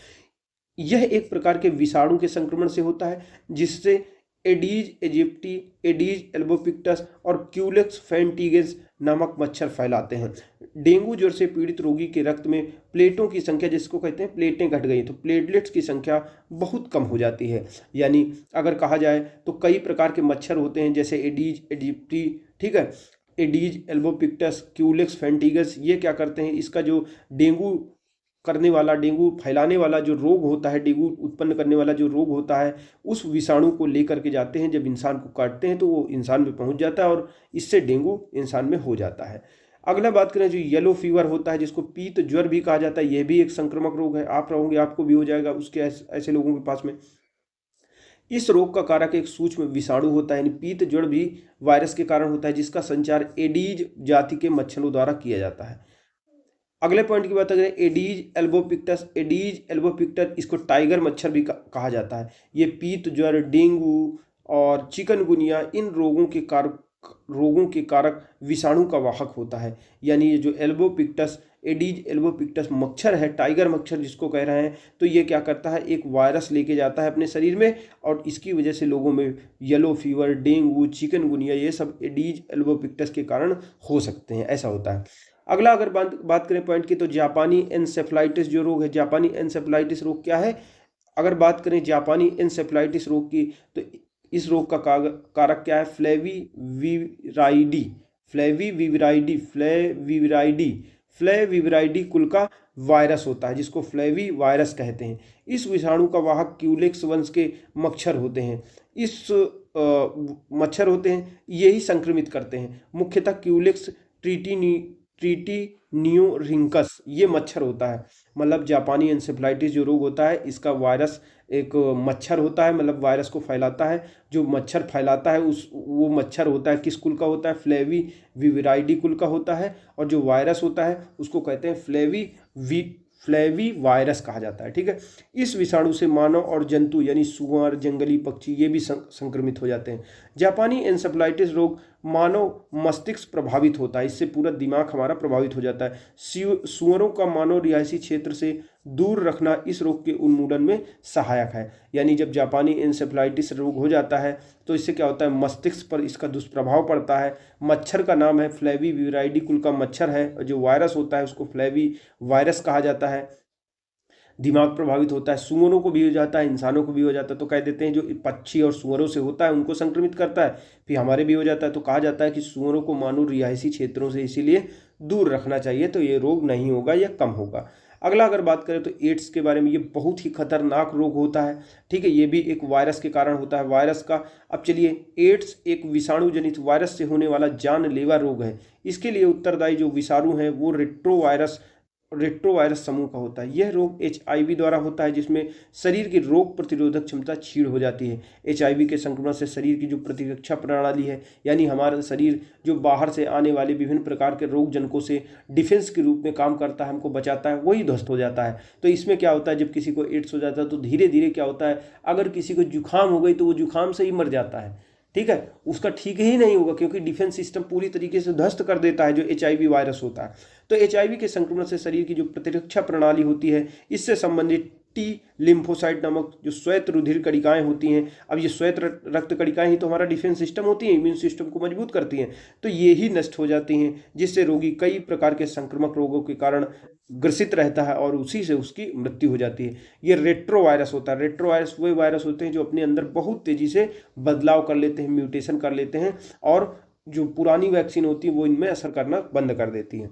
यह एक प्रकार के विषाणु के संक्रमण से होता है जिससे एडीज एजिप्टी, एडीज एल्बोपिक्टस और क्यूलेक्स फैंटीगेंस नामक मच्छर फैलाते हैं। डेंगू ज्वर से पीड़ित रोगी के रक्त में प्लेटों की संख्या, जिसको कहते हैं प्लेटें घट गई, तो प्लेटलेट्स की संख्या बहुत कम हो जाती है। यानी अगर कहा जाए तो कई प्रकार के मच्छर होते हैं, जैसे एडीज एजिप्टी, ठीक है, एडीज एल्बोपिक्टस, क्यूलेक्स फैंटीगस, ये क्या करते हैं, इसका जो डेंगू करने वाला, डेंगू फैलाने वाला जो रोग होता है, डेंगू उत्पन्न करने वाला जो रोग होता है, उस विषाणु को लेकर के जाते हैं। जब इंसान को काटते हैं तो वो इंसान में पहुंच जाता है और इससे डेंगू इंसान में हो जाता है। अगला बात करें जो येलो फीवर होता है, जिसको पीत ज्वर भी कहा जाता है, यह भी एक संक्रामक रोग है। आप रहोगे आपको भी हो जाएगा, उसके ऐसे लोगों के पास में। इस रोग का कारक एक सूक्ष्म विषाणु होता है, यानी पीत ज्वर भी वायरस के कारण होता है, जिसका संचार एडीज जाति के मच्छरों द्वारा किया जाता है। अगले पॉइंट की बात करें, एडीज एल्बोपिक्टस, इसको टाइगर मच्छर भी कहा जाता है। ये पीत ज्वर, डेंगू और चिकनगुनिया, इन रोगों के कारक विषाणु का वाहक होता है। यानी ये जो एडीज एल्बोपिक्टस मच्छर है, टाइगर मच्छर जिसको कह रहे हैं, तो ये क्या करता है, एक वायरस लेके जाता है अपने शरीर में, और इसकी वजह से लोगों में येलो फीवर, डेंगू, चिकनगुनिया, ये सब एडीज एल्बोपिक्टस के कारण हो सकते हैं, ऐसा होता है। अगला अगर बात करें पॉइंट की, तो जापानी एन्सेफलाइटिस जो रोग है, जापानी एन्सेफलाइटिस रोग क्या है। अगर बात करें जापानी एन्सेफलाइटिस रोग की, तो इस रोग का कारक क्या है, फ्लेविविराइडी कुल का वायरस होता है, जिसको फ्लेवी वायरस कहते हैं। इस विषाणु का वाहक क्यूलेक्स वंश के मच्छर होते हैं। इस मच्छर होते हैं, यही संक्रमित करते हैं। मुख्यतः क्यूलेक्स ट्रीटिनियोरिंकस ये मच्छर होता है। मतलब जापानी एन्सेफलाइटिस जो रोग होता है, इसका वायरस एक मच्छर होता है, मतलब वायरस को फैलाता है। जो मच्छर फैलाता है वो मच्छर होता है, किस कुल का होता है, फ्लेविविराइडी कुल का होता है। और जो वायरस होता है उसको कहते हैं फ्लेवी वायरस कहा जाता है, ठीक है। इस विषाणु से मानव और जंतु, यानी सुअर, जंगली पक्षी, ये भी संक्रमित हो जाते हैं। जापानी एन्सेफलाइटिस रोग मानव मस्तिष्क प्रभावित होता है, इससे पूरा दिमाग हमारा प्रभावित हो जाता है। सुअरों का मानव रिहायशी क्षेत्र से दूर रखना इस रोग के उन्मूलन में सहायक है। यानी जब जापानी एन्सेफलाइटिस रोग हो जाता है तो इससे क्या होता है, मस्तिष्क पर इसका दुष्प्रभाव पड़ता है। मच्छर का नाम है फ्लेविविराइडी कुल का मच्छर है, और जो वायरस होता है उसको फ्लेवी वायरस कहा जाता है। दिमाग प्रभावित होता है, सुअरों को भी हो जाता है, इंसानों को भी हो जाता है। तो कह देते हैं जो पक्षी और सुअरों से होता है उनको संक्रमित करता है, फिर हमारे भी हो जाता है। तो कहा जाता है कि सुअरों को मानव रिहायशी क्षेत्रों से इसीलिए दूर रखना चाहिए, तो ये रोग नहीं होगा या कम होगा। अगला अगर बात करें तो एड्स के बारे में, ये बहुत ही खतरनाक रोग होता है, ठीक है, ये भी एक वायरस के कारण होता है, वायरस का। अब चलिए, एड्स एक विषाणु जनित वायरस से होने वाला जानलेवा रोग है। इसके लिए उत्तरदायी जो विषाणु है वो रेट्रोवायरस समूह का होता है। यह रोग HIV द्वारा होता है, जिसमें शरीर की रोग प्रतिरोधक क्षमता क्षीण हो जाती है। HIV के संक्रमण से शरीर की जो प्रतिरक्षा प्रणाली है, यानी हमारा शरीर जो बाहर से आने वाले विभिन्न प्रकार के रोग जनकों से डिफेंस के रूप में काम करता है, हमको बचाता है, वही ध्वस्त हो जाता है। तो इसमें क्या होता है, जब किसी को एड्स हो जाता है तो धीरे धीरे क्या होता है, अगर किसी को जुकाम हो गई तो वो जुकाम से ही मर जाता है, ठीक है, उसका ठीक ही नहीं होगा, क्योंकि डिफेंस सिस्टम पूरी तरीके से ध्वस्त कर देता है जो HIV वायरस होता है। तो HIV के संक्रमण से शरीर की जो प्रतिरक्षा प्रणाली होती है, इससे संबंधित टी लिम्फोसाइट नामक जो श्वेत रुधिर कणिकाएं होती हैं, अब ये श्वेत रक्त कणिकाएं ही तो हमारा डिफेंस सिस्टम होती हैं, इम्यून सिस्टम को मजबूत करती हैं, तो ये ही नष्ट हो जाती हैं, जिससे रोगी कई प्रकार के संक्रामक रोगों के कारण ग्रसित रहता है और उसी से उसकी मृत्यु हो जाती है। ये रेट्रोवायरस होता है। रेट्रोवायरस वही वायरस होते हैं जो अपने अंदर बहुत तेजी से बदलाव कर लेते हैं, म्यूटेशन कर लेते हैं, और जो पुरानी वैक्सीन होती है वो इनमें असर करना बंद कर देती है।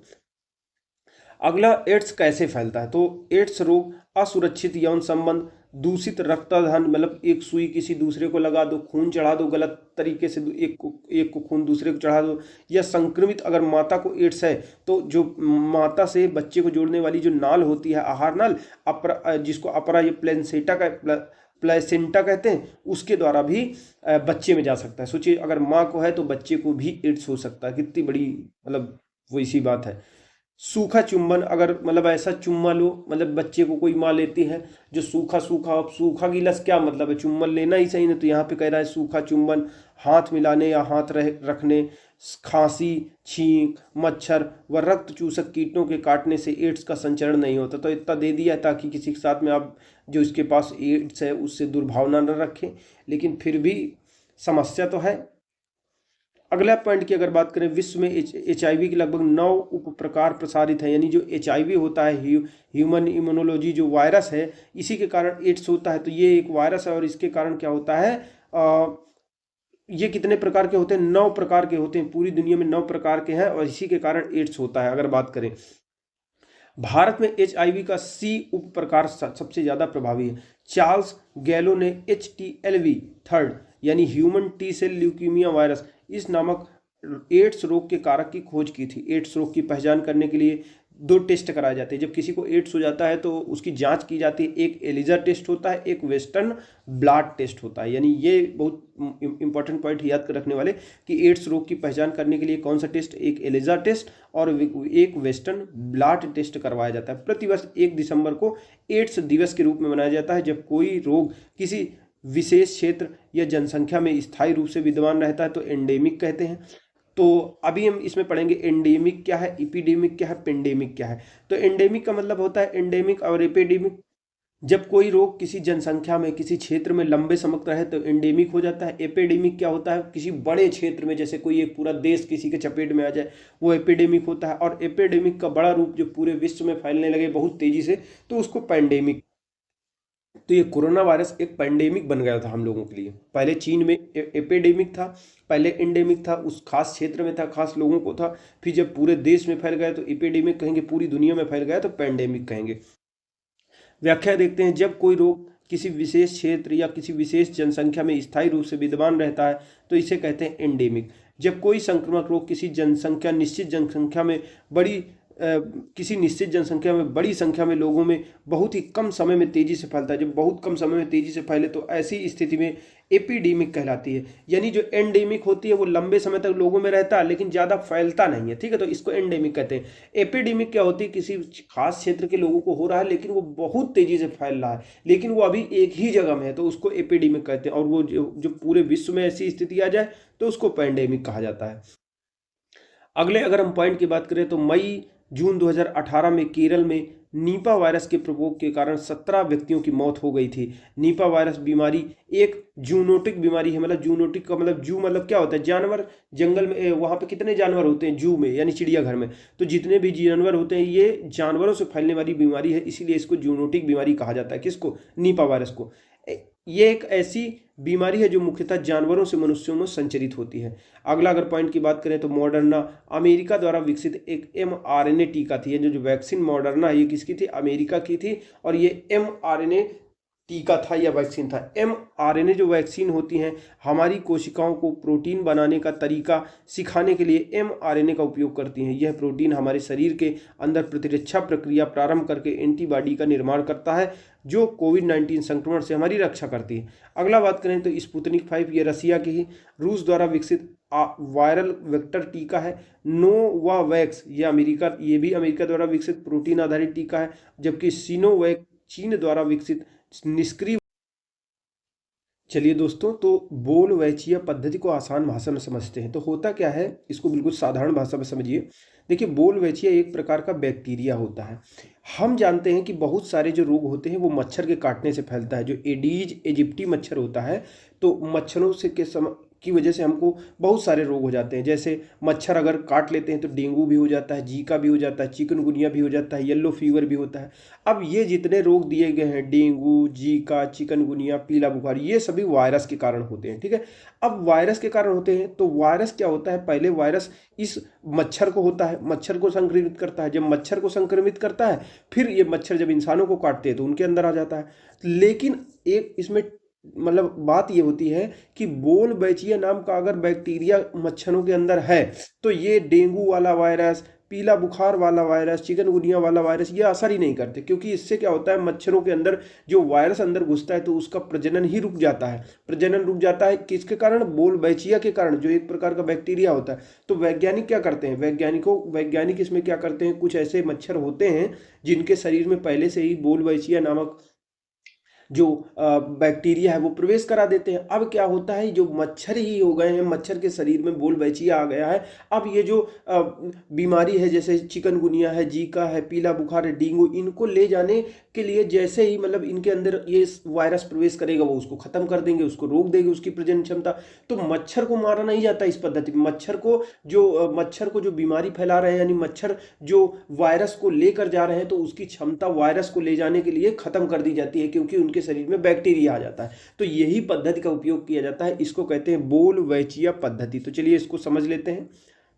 अगला, एड्स कैसे फैलता है? तो एड्स रोग असुरक्षित यौन संबंध, दूषित रक्तदान, मतलब एक सुई किसी दूसरे को लगा दो, खून चढ़ा दो गलत तरीके से, एक को खून दूसरे को चढ़ा दो, या संक्रमित अगर माता को एड्स है तो जो माता से बच्चे को जोड़ने वाली जो नाल होती है, आहार नाल, जिसको अपरा या प्लेसेंटा कहते हैं, उसके द्वारा भी बच्चे में जा सकता है। सोचिए, अगर माँ को है तो बच्चे को भी एड्स हो सकता है, कितनी बड़ी मतलब वो इसी बात है। सूखा चुंबन, अगर मतलब ऐसा चुम्मा लो, मतलब बच्चे को कोई माँ लेती है जो सूखा सूखा, अब सूखा गिलास क्या मतलब है, चुम्बन लेना ही सही नहीं, तो यहाँ पे कह रहा है सूखा चुंबन, हाथ मिलाने या हाथ रखने, खांसी, छींक, मच्छर व रक्त चूसक कीटों के काटने से एड्स का संचरण नहीं होता। तो इतना दे दिया ताकि किसी के साथ में आप जो इसके पास एड्स है उससे दुर्भावना न रखें, लेकिन फिर भी समस्या तो है। अगला पॉइंट की अगर बात करें, विश्व में HIV के लगभग 9 उप प्रकार प्रसारित हैं, यानी जो HIV होता है, ह्यूमन इम्यूनोलॉजी जो वायरस है, इसी के कारण एड्स होता है। तो ये एक वायरस है और इसके कारण क्या होता है, ये कितने प्रकार के होते हैं? 9 प्रकार के होते हैं, पूरी दुनिया में 9 प्रकार के हैं और इसी के कारण एड्स होता है। अगर बात करें भारत में HIV का C उप प्रकार सबसे ज्यादा प्रभावी है। चार्ल्स गैलो ने HTLV 3 यानी human T cell leukaemia virus इस नामक एड्स रोग के कारक की खोज की थी। एड्स रोग की पहचान करने के लिए 2 टेस्ट कराए जाते हैं। जब किसी को एड्स हो जाता है तो उसकी जांच की जाती है, एक एलिजा टेस्ट होता है, एक वेस्टर्न ब्लड टेस्ट होता है। यानी ये बहुत इंपॉर्टेंट पॉइंट याद कर रखने वाले कि एड्स रोग की पहचान करने के लिए कौन सा टेस्ट, एक एलिजा टेस्ट और एक वेस्टर्न ब्लड टेस्ट करवाया जाता है। प्रतिवर्ष 1 दिसंबर को एड्स दिवस के रूप में मनाया जाता है, जब कोई रोग किसी विशेष क्षेत्र या जनसंख्या में स्थायी रूप से विद्यमान रहता है तो एंडेमिक कहते हैं। तो अभी हम इसमें पढ़ेंगे एंडेमिक क्या है, एपिडेमिक क्या है, पेंडेमिक क्या है। तो एंडेमिक का मतलब होता है एंडेमिक और एपिडेमिक, जब कोई रोग किसी जनसंख्या में किसी क्षेत्र में लंबे समय तक रहे तो एंडेमिक हो जाता है। एपिडेमिक क्या होता है, किसी बड़े क्षेत्र में, जैसे कोई एक पूरा देश किसी के चपेट में आ जाए, वो एपिडेमिक होता है। और एपिडेमिक का बड़ा रूप जो पूरे विश्व में फैलने लगे बहुत तेजी से, तो उसको पैंडेमिक। तो ये कोरोना वायरस एक पैंडेमिक बन गया था हम लोगों के लिए। पहले चीन में एपिडेमिक था, पहले एंडेमिक था, उस खास क्षेत्र में था, खास लोगों को था, फिर जब पूरे देश में फैल गया तो एपिडेमिक कहेंगे, पूरी दुनिया में फैल गया तो पैंडेमिक कहेंगे। व्याख्या देखते हैं, जब कोई रोग किसी विशेष क्षेत्र या किसी विशेष जनसंख्या में स्थायी रूप से विद्यमान रहता है तो इसे कहते हैं एंडेमिक। जब कोई संक्रामक रोग किसी निश्चित जनसंख्या में बड़ी संख्या में लोगों में बहुत ही कम समय में तेजी से फैलता है, जब बहुत कम समय में तेजी से फैले तो ऐसी स्थिति में एपिडेमिक कहलाती है। यानी जो एंडेमिक होती है वो लंबे समय तक लोगों में रहता है लेकिन ज़्यादा फैलता नहीं है, ठीक है, तो इसको एंडेमिक कहते हैं। एपिडेमिक क्या होती है, किसी खास क्षेत्र के लोगों को हो रहा है लेकिन वो बहुत तेजी से फैल रहा है, लेकिन वो अभी एक ही जगह में है, तो उसको एपिडेमिक कहते हैं। और वो जो पूरे विश्व में ऐसी स्थिति आ जाए तो उसको पैंडेमिक कहा जाता है। अगले अगर हम पॉइंट की बात करें तो जून 2018 में केरल में नीपा वायरस के प्रकोप के कारण 17 व्यक्तियों की मौत हो गई थी। नीपा वायरस बीमारी एक जूनोटिक बीमारी है। मतलब जूनोटिक का मतलब जू मतलब क्या होता है, जानवर। जंगल में वहाँ पे कितने जानवर होते हैं, जू में यानी चिड़ियाघर में, तो जितने भी जानवर होते हैं ये जानवरों से फैलने वाली बीमारी है, इसीलिए इसको जूनोटिक बीमारी कहा जाता है। किसको? नीपा वायरस को। ये एक ऐसी बीमारी है जो मुख्यतः जानवरों से मनुष्यों में संचरित होती है। अगला अगर पॉइंट की बात करें तो मॉडर्ना अमेरिका द्वारा विकसित एक mRNA टीका थी। ये जो वैक्सीन मॉडर्ना है ये किसकी थी? अमेरिका की थी। और ये mRNA टीका था या वैक्सीन था। mRNA जो वैक्सीन होती हैं हमारी कोशिकाओं को प्रोटीन बनाने का तरीका सिखाने के लिए mRNA का उपयोग करती हैं। यह प्रोटीन हमारे शरीर के अंदर प्रतिरक्षा प्रक्रिया प्रारंभ करके एंटीबॉडी का निर्माण करता है जो कोविड-19 संक्रमण से हमारी रक्षा करती है। अगला बात करें तो स्पुतनिक 5 ये रसिया की ही रूस द्वारा विकसित वायरल वेक्टर टीका है। नोवावैक्स ये भी अमेरिका द्वारा विकसित प्रोटीन आधारित टीका है। जबकि सिनोवैक चीन द्वारा विकसित निष्क्रिय। चलिए दोस्तों, तो बोलवैचिया पद्धति को आसान भाषा में समझते हैं। तो होता क्या है, इसको बिल्कुल साधारण भाषा में समझिए। देखिए, बोलवैचिया एक प्रकार का बैक्टीरिया होता है। हम जानते हैं कि बहुत सारे जो रोग होते हैं वो मच्छर के काटने से फैलता है। जो एडीज एजिप्टी मच्छर होता है तो मच्छरों से की वजह से हमको बहुत सारे रोग हो जाते हैं। जैसे मच्छर अगर काट लेते हैं तो डेंगू भी हो जाता है, जीका भी हो जाता है, चिकनगुनिया भी हो जाता है, येलो फीवर भी होता है। अब ये जितने रोग दिए गए हैं, डेंगू, जीका, चिकनगुनिया, पीला बुखार, ये सभी वायरस के कारण होते हैं। ठीक है, अब वायरस के कारण होते हैं तो वायरस क्या होता है, पहले वायरस इस मच्छर को होता है, मच्छर को संक्रमित करता है। जब मच्छर को संक्रमित करता है फिर ये मच्छर जब इंसानों को काटते हैं तो उनके अंदर आ जाता है। लेकिन एक इसमें मतलब बात ये होती है कि बोलवैचिया नाम का अगर बैक्टीरिया मच्छरों के अंदर है तो ये डेंगू वाला वायरस, पीला बुखार वाला वायरस, चिकनगुनिया वाला वायरस ये असर ही नहीं करते। क्योंकि इससे क्या होता है, मच्छरों के अंदर जो वायरस अंदर घुसता है तो उसका प्रजनन ही रुक जाता है। प्रजनन रुक जाता है किसके कारण? बोलवैचिया के कारण, जो एक प्रकार का बैक्टीरिया होता है। तो वैज्ञानिक क्या करते हैं, वैज्ञानिक इसमें क्या करते हैं, कुछ ऐसे मच्छर होते हैं जिनके शरीर में पहले से ही बोलवैचिया नामक जो बैक्टीरिया है वो प्रवेश करा देते हैं। अब क्या होता है, जो मच्छर ही हो गए हैं, मच्छर के शरीर में बोलवैचिया आ गया है। अब ये जो बीमारी है जैसे चिकनगुनिया है, जीका है, पीला बुखार है, डेंगू, इनको ले जाने के लिए जैसे ही मतलब इनके अंदर ये वायरस प्रवेश करेगा वो उसको खत्म कर देंगे, उसको रोक देंगे, उसकी प्रजनन क्षमता। तो मच्छर को मारा नहीं जाता इस पद्धति में। मच्छर को जो बीमारी फैला रहे हैं यानी मच्छर जो वायरस को लेकर जा रहे हैं तो उसकी क्षमता वायरस को ले जाने के लिए खत्म कर दी जाती है क्योंकि उनके शरीर में बैक्टीरिया आ जाता है। तो यही पद्धति का उपयोग किया जाता है, इसको कहते हैं बोलवैचिया पद्धति। तो चलिए इसको समझ लेते हैं।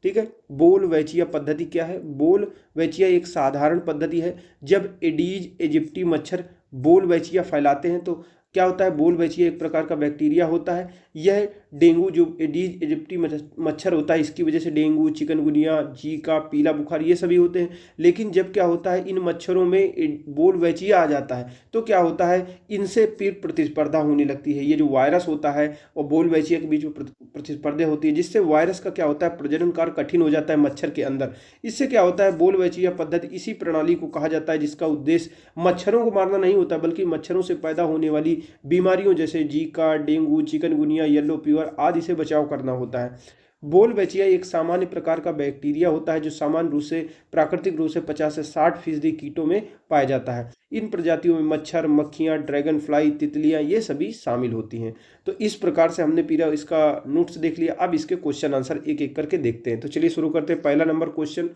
ठीक है, बोलवैचिया पद्धति क्या है? बोलवैचिया एक साधारण पद्धति है। जब एडीज एजिप्टी मच्छर बोलवैचिया फैलाते हैं तो क्या होता है, बोलवैचिया एक प्रकार का बैक्टीरिया होता है। यह डेंगू जो एडीज इजिप्टी मच्छर होता है इसकी वजह से डेंगू, चिकनगुनिया, जीका, पीला बुखार ये सभी होते हैं। लेकिन जब क्या होता है, इन मच्छरों में बोलवैचिया आ जाता है तो क्या होता है, इनसे फिर प्रतिस्पर्धा होने लगती है। ये जो वायरस होता है और बोलवैचिया के बीच में प्रतिस्पर्धा होती है जिससे वायरस का क्या होता है, प्रजनन कार्य कठिन हो जाता है मच्छर के अंदर। इससे क्या होता है, बोलवैचिया पद्धति इसी प्रणाली को कहा जाता है जिसका उद्देश्य मच्छरों को मारना नहीं होता बल्कि मच्छरों से पैदा होने वाली बीमारियों जैसे Zika, dengue, chikungunya, yellow fever आदि से बचाव करना होता है। बोलवैचिया एक सामान्य प्रकार का बैक्टीरिया होता है जो सामान्य रूप से प्राकृतिक रूप से 50 से 60% कीटों में पाया जाता है। इन प्रजातियों में मच्छर, मक्खियां, ड्रैगन फ्लाई, तितलियां ये सभी शामिल होती हैं। तो इस प्रकार से हमने पूरा इसका नोट्स देख लिया। अब इसके क्वेश्चन आंसर एक एक करके देखते हैं। तो चलिए शुरू करते हैं। पहला नंबर क्वेश्चन,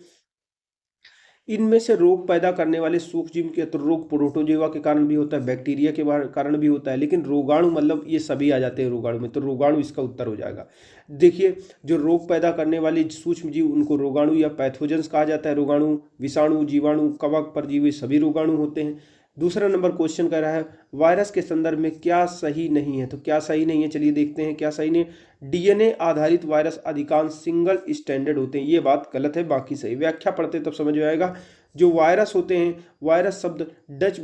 इनमें से रोग पैदा करने वाले सूक्ष्मजीव के तो रोग प्रोटोजोआ के कारण भी होता है, बैक्टीरिया के कारण भी होता है, लेकिन रोगाणु मतलब ये सभी आ जाते हैं रोगाणु में। तो रोगाणु इसका उत्तर हो जाएगा। देखिए, जो रोग पैदा करने वाले सूक्ष्मजीव उनको रोगाणु या पैथोजेंस कहा जाता है। रोगाणु, विषाणु, जीवाणु, कवक, परजीवी सभी रोगाणु होते हैं। दूसरा नंबर क्वेश्चन कह रहा है वायरस के संदर्भ में क्या सही नहीं है। तो क्या सही नहीं है, चलिए देखते हैं क्या सही नहीं। डीएनए आधारित वायरस अधिकांश सिंगल स्टैंडर्ड होते हैं, ये बात गलत है, बाकी सही। व्याख्या पढ़ते तब समझ में आएगा। जो वायरस होते हैं, वायरस शब्द डच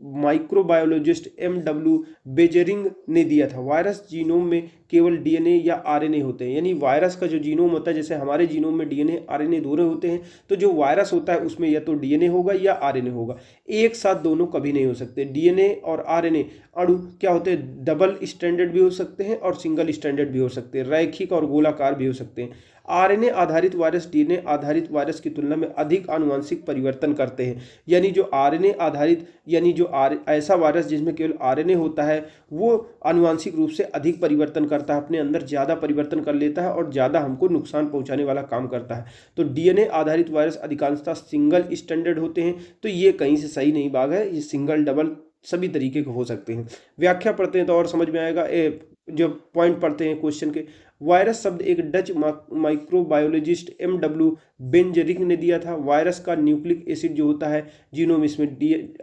माइक्रोबायोलॉजिस्ट M.W. बेजरिंग ने दिया था। वायरस जीनोम में केवल डीएनए या आरएनए होते हैं, यानी वायरस का जो जीनोम होता है, जैसे हमारे जीनोम में डीएनए आरएनए दोनों होते हैं, तो जो वायरस होता है उसमें या तो डीएनए होगा या आरएनए होगा। एक साथ दोनों कभी नहीं हो सकते। डीएनए और आरएनए अणु क्या होते हैं, डबल स्टैंडर्ड भी हो सकते हैं और सिंगल स्टैंडर्ड भी हो सकते हैं, रैखिक और गोलाकार भी हो सकते हैं। आरएनए आधारित वायरस डीएनए आधारित वायरस की तुलना में अधिक आनुवंशिक परिवर्तन करते हैं, यानी जो आरएनए आधारित यानी जो ऐसा वायरस जिसमें केवल आरएनए होता है वो आनुवंशिक रूप से अधिक परिवर्तन करता है, अपने अंदर ज़्यादा परिवर्तन कर लेता है और ज़्यादा हमको नुकसान पहुंचाने वाला काम करता है। तो डीएनए आधारित वायरस अधिकांशतः सिंगल स्टैंडर्ड होते हैं। तो ये कहीं से सही नहीं भाग है, ये सिंगल, डबल सभी तरीके के हो सकते हैं। व्याख्या पढ़ते हैं तो और समझ में आएगा। जब पॉइंट पढ़ते हैं क्वेश्चन के, वायरस शब्द एक डच माइक्रोबायोलॉजिस्ट MW बेंजरिक ने दिया था। वायरस का न्यूक्लिक एसिड जो होता है जीनोम, इसमें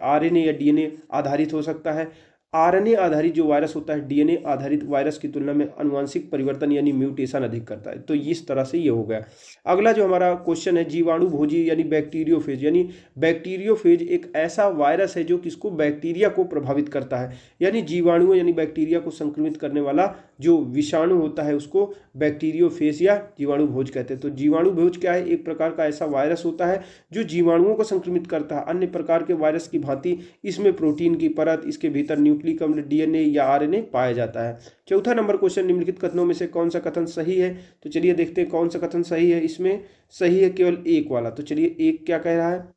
RNA या DNA आधारित हो सकता है। RNA आधारित जो वायरस होता है DNA आधारित वायरस की तुलना में आनुवांशिक परिवर्तन यानी म्यूटेशन अधिक करता है। तो इस तरह से ये हो गया। अगला जो हमारा क्वेश्चन है, जीवाणु भोजी यानी बैक्टीरियोफेज, यानी बैक्टीरियोफेज एक ऐसा वायरस है जो किसको, बैक्टीरिया को प्रभावित करता है। यानी जीवाणु यानी बैक्टीरिया को संक्रमित करने वाला जो विषाणु होता है उसको बैक्टीरियोफेज या जीवाणु भोज कहते हैं। तो जीवाणु भोज क्या है, एक प्रकार का ऐसा वायरस होता है जो जीवाणुओं को संक्रमित करता है। अन्य प्रकार के वायरस की भांति इसमें प्रोटीन की परत, इसके भीतर न्यूक्लिक अम्ल DNA या RNA पाया जाता है। चौथा नंबर क्वेश्चन, निम्नलिखित कथनों में से कौन सा कथन सही है? तो चलिए देखते हैं कौन सा कथन सही है। इसमें सही है केवल एक वाला। तो चलिए एक क्या कह रहा है,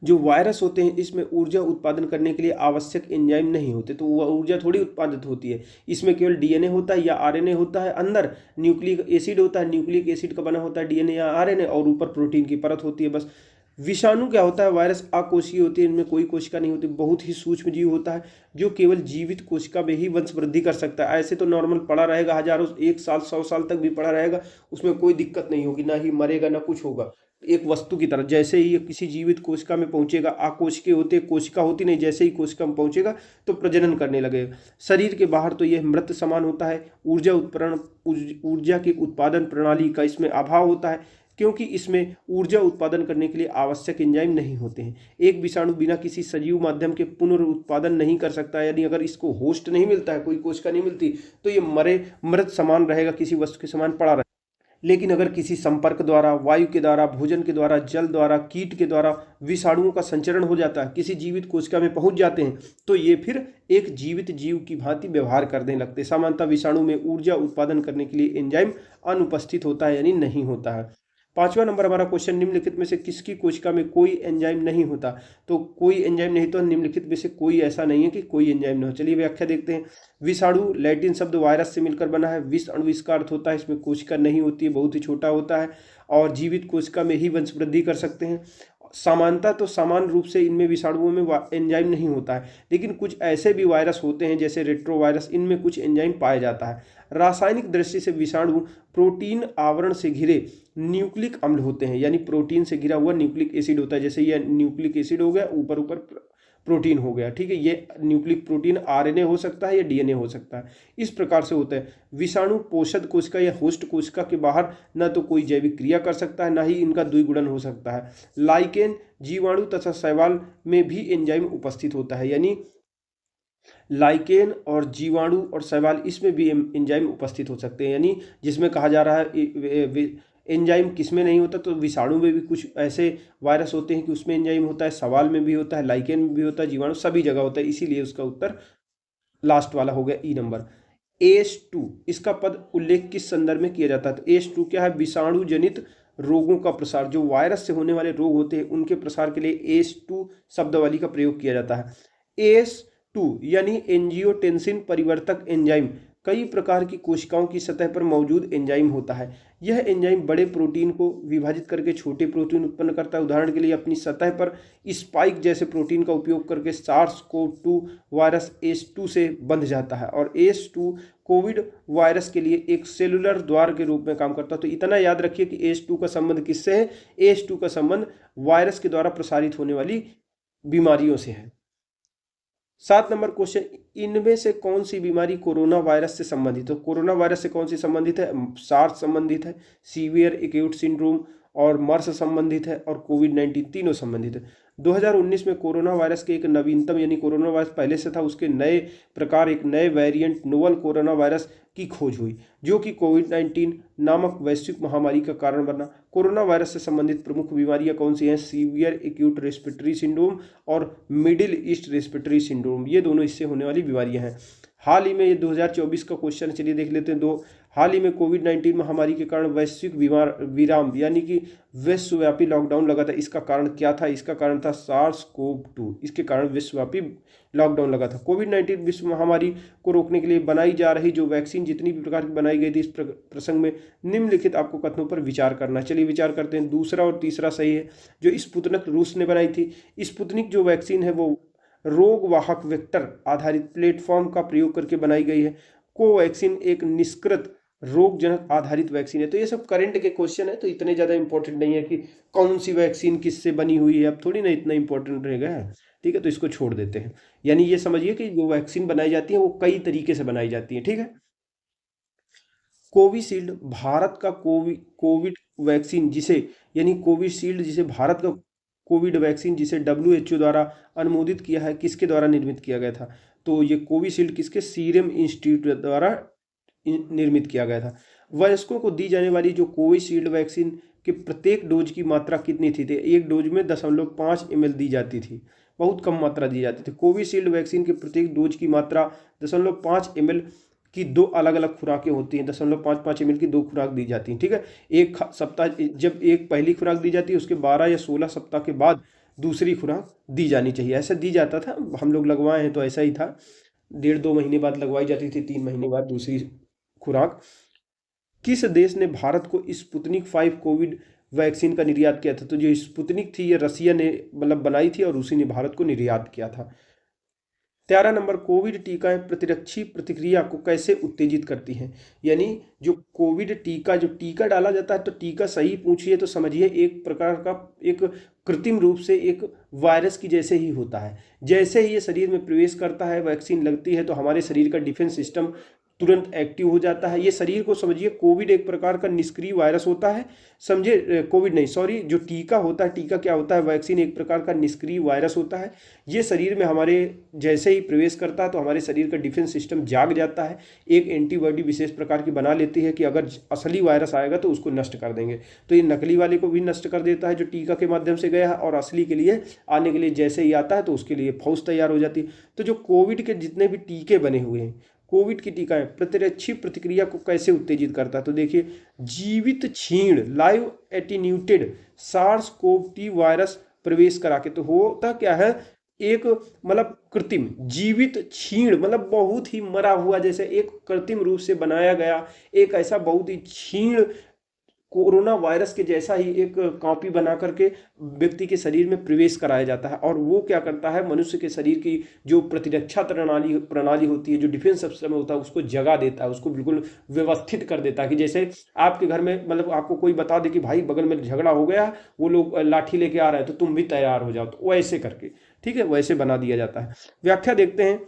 जो वायरस होते हैं इसमें ऊर्जा उत्पादन करने के लिए आवश्यक एंजाइम नहीं होते। तो वह ऊर्जा थोड़ी उत्पादित होती है, इसमें केवल DNA होता है या RNA होता है, अंदर न्यूक्लिक एसिड होता है, न्यूक्लिक एसिड का बना होता है DNA या RNA, और ऊपर प्रोटीन की परत होती है बस। विषाणु क्या होता है, वायरस अकोशीय होती है, इनमें कोई कोशिका नहीं होती, बहुत ही सूक्ष्म जीव होता है जो केवल जीवित कोशिका में ही वंश वृद्धि कर सकता है। ऐसे तो नॉर्मल पड़ा रहेगा, हजारों, 1 साल 100 साल तक भी पड़ा रहेगा, उसमें कोई दिक्कत नहीं होगी, ना ही मरेगा ना कुछ होगा। एक वस्तु की तरह जैसे ही ये किसी जीवित कोशिका में पहुंचेगा, अकोशिकीय होते, कोशिका होती नहीं, जैसे ही कोशिका में पहुंचेगा तो प्रजनन करने लगेगा। शरीर के बाहर तो यह मृत समान होता है। ऊर्जा के उत्पादन प्रणाली का इसमें अभाव होता है, क्योंकि इसमें ऊर्जा उत्पादन करने के लिए आवश्यक एंजाइम नहीं होते हैं। एक विषाणु बिना किसी सजीव माध्यम के पुनरुत्पादन नहीं कर सकता, यानी अगर इसको होस्ट नहीं मिलता है, कोई कोशिका नहीं मिलती, तो ये मृत समान रहेगा, किसी वस्तु के समान पड़ा रहेगा। लेकिन अगर किसी संपर्क द्वारा, वायु के द्वारा, भोजन के द्वारा, जल द्वारा, कीट के द्वारा विषाणुओं का संचरण हो जाता है, किसी जीवित कोशिका में पहुंच जाते हैं, तो ये फिर एक जीवित जीव की भांति व्यवहार करने लगते हैं। सामान्यतः विषाणु में ऊर्जा उत्पादन करने के लिए एंजाइम अनुपस्थित होता है, यानी नहीं होता है। पांचवा नंबर हमारा क्वेश्चन, निम्नलिखित में से किसकी कोशिका में कोई एंजाइम नहीं होता? तो कोई एंजाइम नहीं, तो निम्नलिखित में से कोई ऐसा नहीं है कि कोई एंजाइम नहीं हो। चलिए व्याख्या देखते हैं। विषाणु लैटिन शब्द वायरस से मिलकर बना है। विष अणु इसका अर्थ होता है इसमें कोशिका नहीं होती है, बहुत ही छोटा होता है, और जीवित कोशिका में ही वंश वृद्धि कर सकते हैं। समानता तो समान रूप से इनमें विषाणुओं में एंजाइम नहीं होता है, लेकिन कुछ ऐसे भी वायरस होते हैं जैसे रेट्रोवायरस, इनमें कुछ एंजाइम पाया जाता है। रासायनिक दृष्टि से विषाणु प्रोटीन आवरण से घिरे न्यूक्लिक अम्ल होते हैं, यानी प्रोटीन से घिरा हुआ न्यूक्लिक एसिड होता है। जैसे ये न्यूक्लिक एसिड हो गया, ऊपर ऊपर प्रोटीन हो गया, ठीक है। ये न्यूक्लिक प्रोटीन RNA हो सकता है या DNA हो सकता है, इस प्रकार से होता है। विषाणु पोषक कोशिका या होस्ट कोशिका के बाहर न तो कोई जैविक क्रिया कर सकता है, ना ही इनका द्विगुणन हो सकता है। लाइकेन, जीवाणु तथा शैवाल में भी एंजाइम उपस्थित होता है, यानी लाइकेन और जीवाणु और शैवाल इसमें भी एंजाइम उपस्थित हो सकते हैं। यानी जिसमें कहा जा रहा है एंजाइम किसमें नहीं होता, तो विषाणु में भी कुछ ऐसे वायरस होते हैं कि उसमें एंजाइम होता है, शैवाल में भी होता है, लाइकेन में भी होता है, जीवाणु सभी जगह होता है, इसीलिए उसका उत्तर लास्ट वाला हो गया, ई नंबर। AS2 इसका पद उल्लेख किस संदर्भ में किया जाता है? तो AS2 क्या है? विषाणु जनित रोगों का प्रसार, जो वायरस से होने वाले रोग होते हैं उनके प्रसार के लिए AS2 शब्दावली का प्रयोग किया जाता है। AS2 यानी एंजियोटेंसिन परिवर्तक एंजाइम कई प्रकार की कोशिकाओं की सतह पर मौजूद एंजाइम होता है। यह एंजाइम बड़े प्रोटीन को विभाजित करके छोटे प्रोटीन उत्पन्न करता है। उदाहरण के लिए अपनी सतह पर स्पाइक जैसे प्रोटीन का उपयोग करके SARS-CoV-2 वायरस AS2 से बंध जाता है, और AS2 कोविड वायरस के लिए एक सेलुलर द्वार के रूप में काम करता है। तो इतना याद रखिए कि AS2 का संबंध किससे है? AS2 का संबंध वायरस के द्वारा प्रसारित होने वाली बीमारियों से है। 7 नंबर क्वेश्चन, इनमें से कौन सी बीमारी कोरोना वायरस से संबंधित है? तो कोरोना वायरस से कौन सी संबंधित है? सार्स संबंधित है, सीवियर एक्यूट सिंड्रोम और मर्स संबंधित है, और कोविड-19 तीनों संबंधित है। 2019 में कोरोना वायरस के एक नवीनतम, यानी कोरोना वायरस पहले से था, उसके नए प्रकार, एक नए वेरिएंट नोवल कोरोना वायरस की खोज हुई, जो कि कोविड-19 नामक वैश्विक महामारी का कारण बना। कोरोना वायरस से संबंधित प्रमुख बीमारियां कौन सी हैं? सीवियर एक्यूट रेस्पिरेटरी सिंड्रोम और मिडिल ईस्ट रेस्पिरेटरी सिंड्रोम, ये दोनों इससे होने वाली बीमारियां हैं। हाल ही में, ये 2024 का क्वेश्चन, चलिए देख लेते हैं। हाल ही में कोविड-19 महामारी के कारण वैश्विक विराम यानी कि विश्वव्यापी लॉकडाउन लगा था। इसका कारण क्या था? इसका कारण था SARS-CoV-2, इसके कारण विश्वव्यापी लॉकडाउन लगा था। कोविड-19 विश्व महामारी को रोकने के लिए बनाई जा रही जो वैक्सीन जितनी भी प्रकार की बनाई गई थी, इस प्रसंग में निम्नलिखित आपको कथनों पर विचार करना। चलिए विचार करते हैं। दूसरा और तीसरा सही है। जो स्पुतनिक रूस ने बनाई थी, स्पुतनिक जो वैक्सीन है वो रोगवाहक वेक्टर आधारित प्लेटफॉर्म का प्रयोग करके बनाई गई है। कोवैक्सीन एक निष्कृत रोगजनक आधारित वैक्सीन है। तो ये सब करंट के क्वेश्चन है, तो इतने ज़्यादा इंपॉर्टेंट नहीं है कि कौन सी वैक्सीन किससे बनी हुई है, अब थोड़ी ना इतना इंपॉर्टेंट रहेगा है। ठीक है, तो इसको छोड़ देते हैं। यानी ये समझिए कि जो वैक्सीन बनाई जाती है वो कई तरीके से बनाई जाती है। ठीक है, कोविशील्ड भारत का कोविड वैक्सीन जिसे, यानी कोविशील्ड जिसे भारत का कोविड वैक्सीन जिसे WHO द्वारा अनुमोदित किया है, किसके द्वारा निर्मित किया गया था? तो ये कोविशील्ड किसके, सीरम इंस्टीट्यूट द्वारा निर्मित किया गया था। वयस्कों को दी जाने वाली जो कोविशील्ड वैक्सीन के प्रत्येक डोज की मात्रा कितनी थी? एक डोज में 0.5 ml दी जाती थी, बहुत कम मात्रा दी जाती थी। कोविशील्ड वैक्सीन के प्रत्येक डोज की मात्रा 0.5 ml की दो अलग अलग खुराकें होती हैं। 0.55 ml की दो खुराक दी जाती हैं। ठीक है, एक सप्ताह, जब एक पहली खुराक दी जाती है उसके 12 या 16 सप्ताह के बाद दूसरी खुराक दी जानी चाहिए। ऐसा दी जाता था, हम लोग लगवाए हैं तो ऐसा ही था, 1.5-2 महीने बाद लगवाई जाती थी, 3 महीने बाद दूसरी खुराक। किस देश ने भारत को स्पुतनिक 5 कोविड वैक्सीन का निर्यात किया था? तो जो स्पुतनिक थी ये रसिया ने मतलब बनाई थी और उसी ने भारत को निर्यात किया था। 13 नंबर, कोविड टीकाएं प्रतिरक्षी प्रतिक्रिया को कैसे उत्तेजित करती हैं? यानी जो कोविड टीका, जो टीका डाला जाता है, तो टीका सही पूछिए तो समझिए एक प्रकार का एक कृत्रिम रूप से एक वायरस की जैसे ही होता है। जैसे ही ये शरीर में प्रवेश करता है, वैक्सीन लगती है, तो हमारे शरीर का डिफेंस सिस्टम तुरंत एक्टिव हो जाता है। ये शरीर को समझिए, कोविड एक प्रकार का निष्क्रिय वायरस होता है, समझे, कोविड नहीं सॉरी, जो टीका होता है, टीका क्या होता है, वैक्सीन एक प्रकार का निष्क्रिय वायरस होता है। ये शरीर में हमारे जैसे ही प्रवेश करता है तो हमारे शरीर का डिफेंस सिस्टम जाग जाता है, एक एंटीबॉडी विशेष प्रकार की बना लेती है कि अगर असली वायरस आएगा तो उसको नष्ट कर देंगे। तो ये नकली वाले को भी नष्ट कर देता है जो टीका के माध्यम से गया है, और असली के लिए आने के लिए जैसे ही आता है तो उसके लिए फौज तैयार हो जाती है। तो जो कोविड के जितने भी टीके बने हुए हैं, कोविड की टीकाएं प्रतिरक्षी प्रतिक्रिया को कैसे उत्तेजित करता है? तो देखिए, जीवित क्षीण live attenuated SARS CoV two virus प्रवेश करा के, तो होता क्या है, एक मतलब कृत्रिम जीवित क्षीण मतलब बहुत ही मरा हुआ, जैसे एक कृत्रिम रूप से बनाया गया एक ऐसा बहुत ही क्षीण कोरोना वायरस के जैसा ही एक कॉपी बना करके व्यक्ति के शरीर में प्रवेश कराया जाता है, और वो क्या करता है, मनुष्य के शरीर की जो प्रतिरक्षा प्रणाली होती है, जो डिफेंस सिस्टम होता है, उसको जगा देता है, उसको बिल्कुल व्यवस्थित कर देता है। कि जैसे आपके घर में मतलब आपको कोई बता दे कि भाई बगल में झगड़ा हो गया, वो लोग लाठी लेके आ रहे हैं तो तुम भी तैयार हो जाओ, तो वैसे करके, ठीक है, वैसे बना दिया जाता है। व्याख्या देखते हैं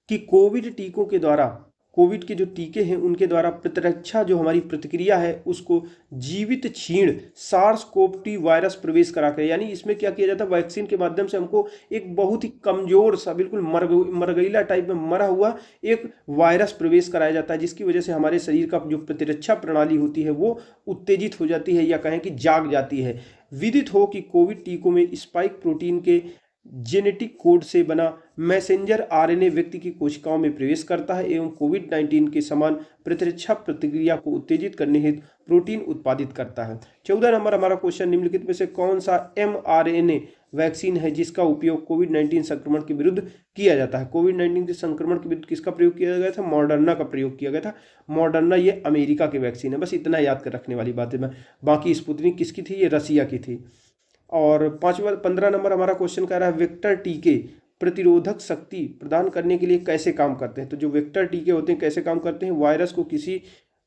कि कोविड टीकों के द्वारा, कोविड के जो टीके हैं उनके द्वारा प्रतिरक्षा जो हमारी प्रतिक्रिया है उसको जीवित क्षीण सार्स कोव टी वायरस प्रवेश करा कर, यानी इसमें क्या किया जाता है, वैक्सीन के माध्यम से हमको एक बहुत ही कमजोर सा बिल्कुल मरगैला टाइप में मरा हुआ एक वायरस प्रवेश कराया जाता है, जिसकी वजह से हमारे शरीर का जो प्रतिरक्षा प्रणाली होती है वो उत्तेजित हो जाती है, या कहें कि जाग जाती है। विदित हो कि कोविड टीकों में स्पाइक प्रोटीन के जेनेटिक कोड से बना मैसेंजर आरएनए व्यक्ति की कोशिकाओं में प्रवेश करता है एवं कोविड-19 के समान प्रतिरक्षा प्रतिक्रिया को उत्तेजित करने हेतु प्रोटीन उत्पादित करता है। 14 नंबर हमारा क्वेश्चन, निम्नलिखित में से कौन सा mRNA वैक्सीन है जिसका उपयोग कोविड-19 संक्रमण के विरुद्ध किया जाता है? कोविड-19 के संक्रमण के विरुद्ध किसका प्रयोग किया गया था? मॉडर्ना का प्रयोग किया गया था। मॉडर्ना ये अमेरिका की वैक्सीन है, बस इतना याद कर रखने वाली बात है। बाकी स्पुतनिक किसकी थी? ये रसिया की थी। और 15 नंबर हमारा क्वेश्चन कह रहा है, वेक्टर टीके प्रतिरोधक शक्ति प्रदान करने के लिए कैसे काम करते हैं? तो जो वेक्टर टीके होते हैं कैसे काम करते हैं? वायरस को किसी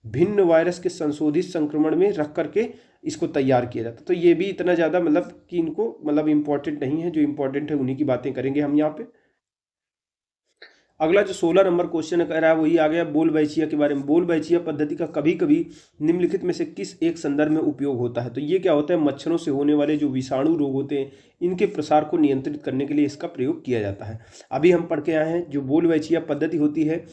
भिन्न वायरस के संशोधित संक्रमण में रख करके इसको तैयार किया जाता है। तो ये भी इतना ज़्यादा मतलब कि इनको मतलब इम्पोर्टेंट नहीं है, जो इम्पोर्टेंट है उन्हीं की बातें करेंगे हम यहाँ पे। अगला जो 16 नंबर क्वेश्चन कह रहा है वही आ गया बोलबैचिया के बारे में। बोलबैचिया पद्धति का कभी कभी निम्नलिखित में से किस एक संदर्भ में उपयोग होता है? तो ये क्या होता है, मच्छरों से होने वाले जो विषाणु रोग होते हैं इनके प्रसार को नियंत्रित करने के लिए इसका प्रयोग किया जाता है। अभी हम पढ़ के आए हैं जो बोलबैचिया पद्धति होती है,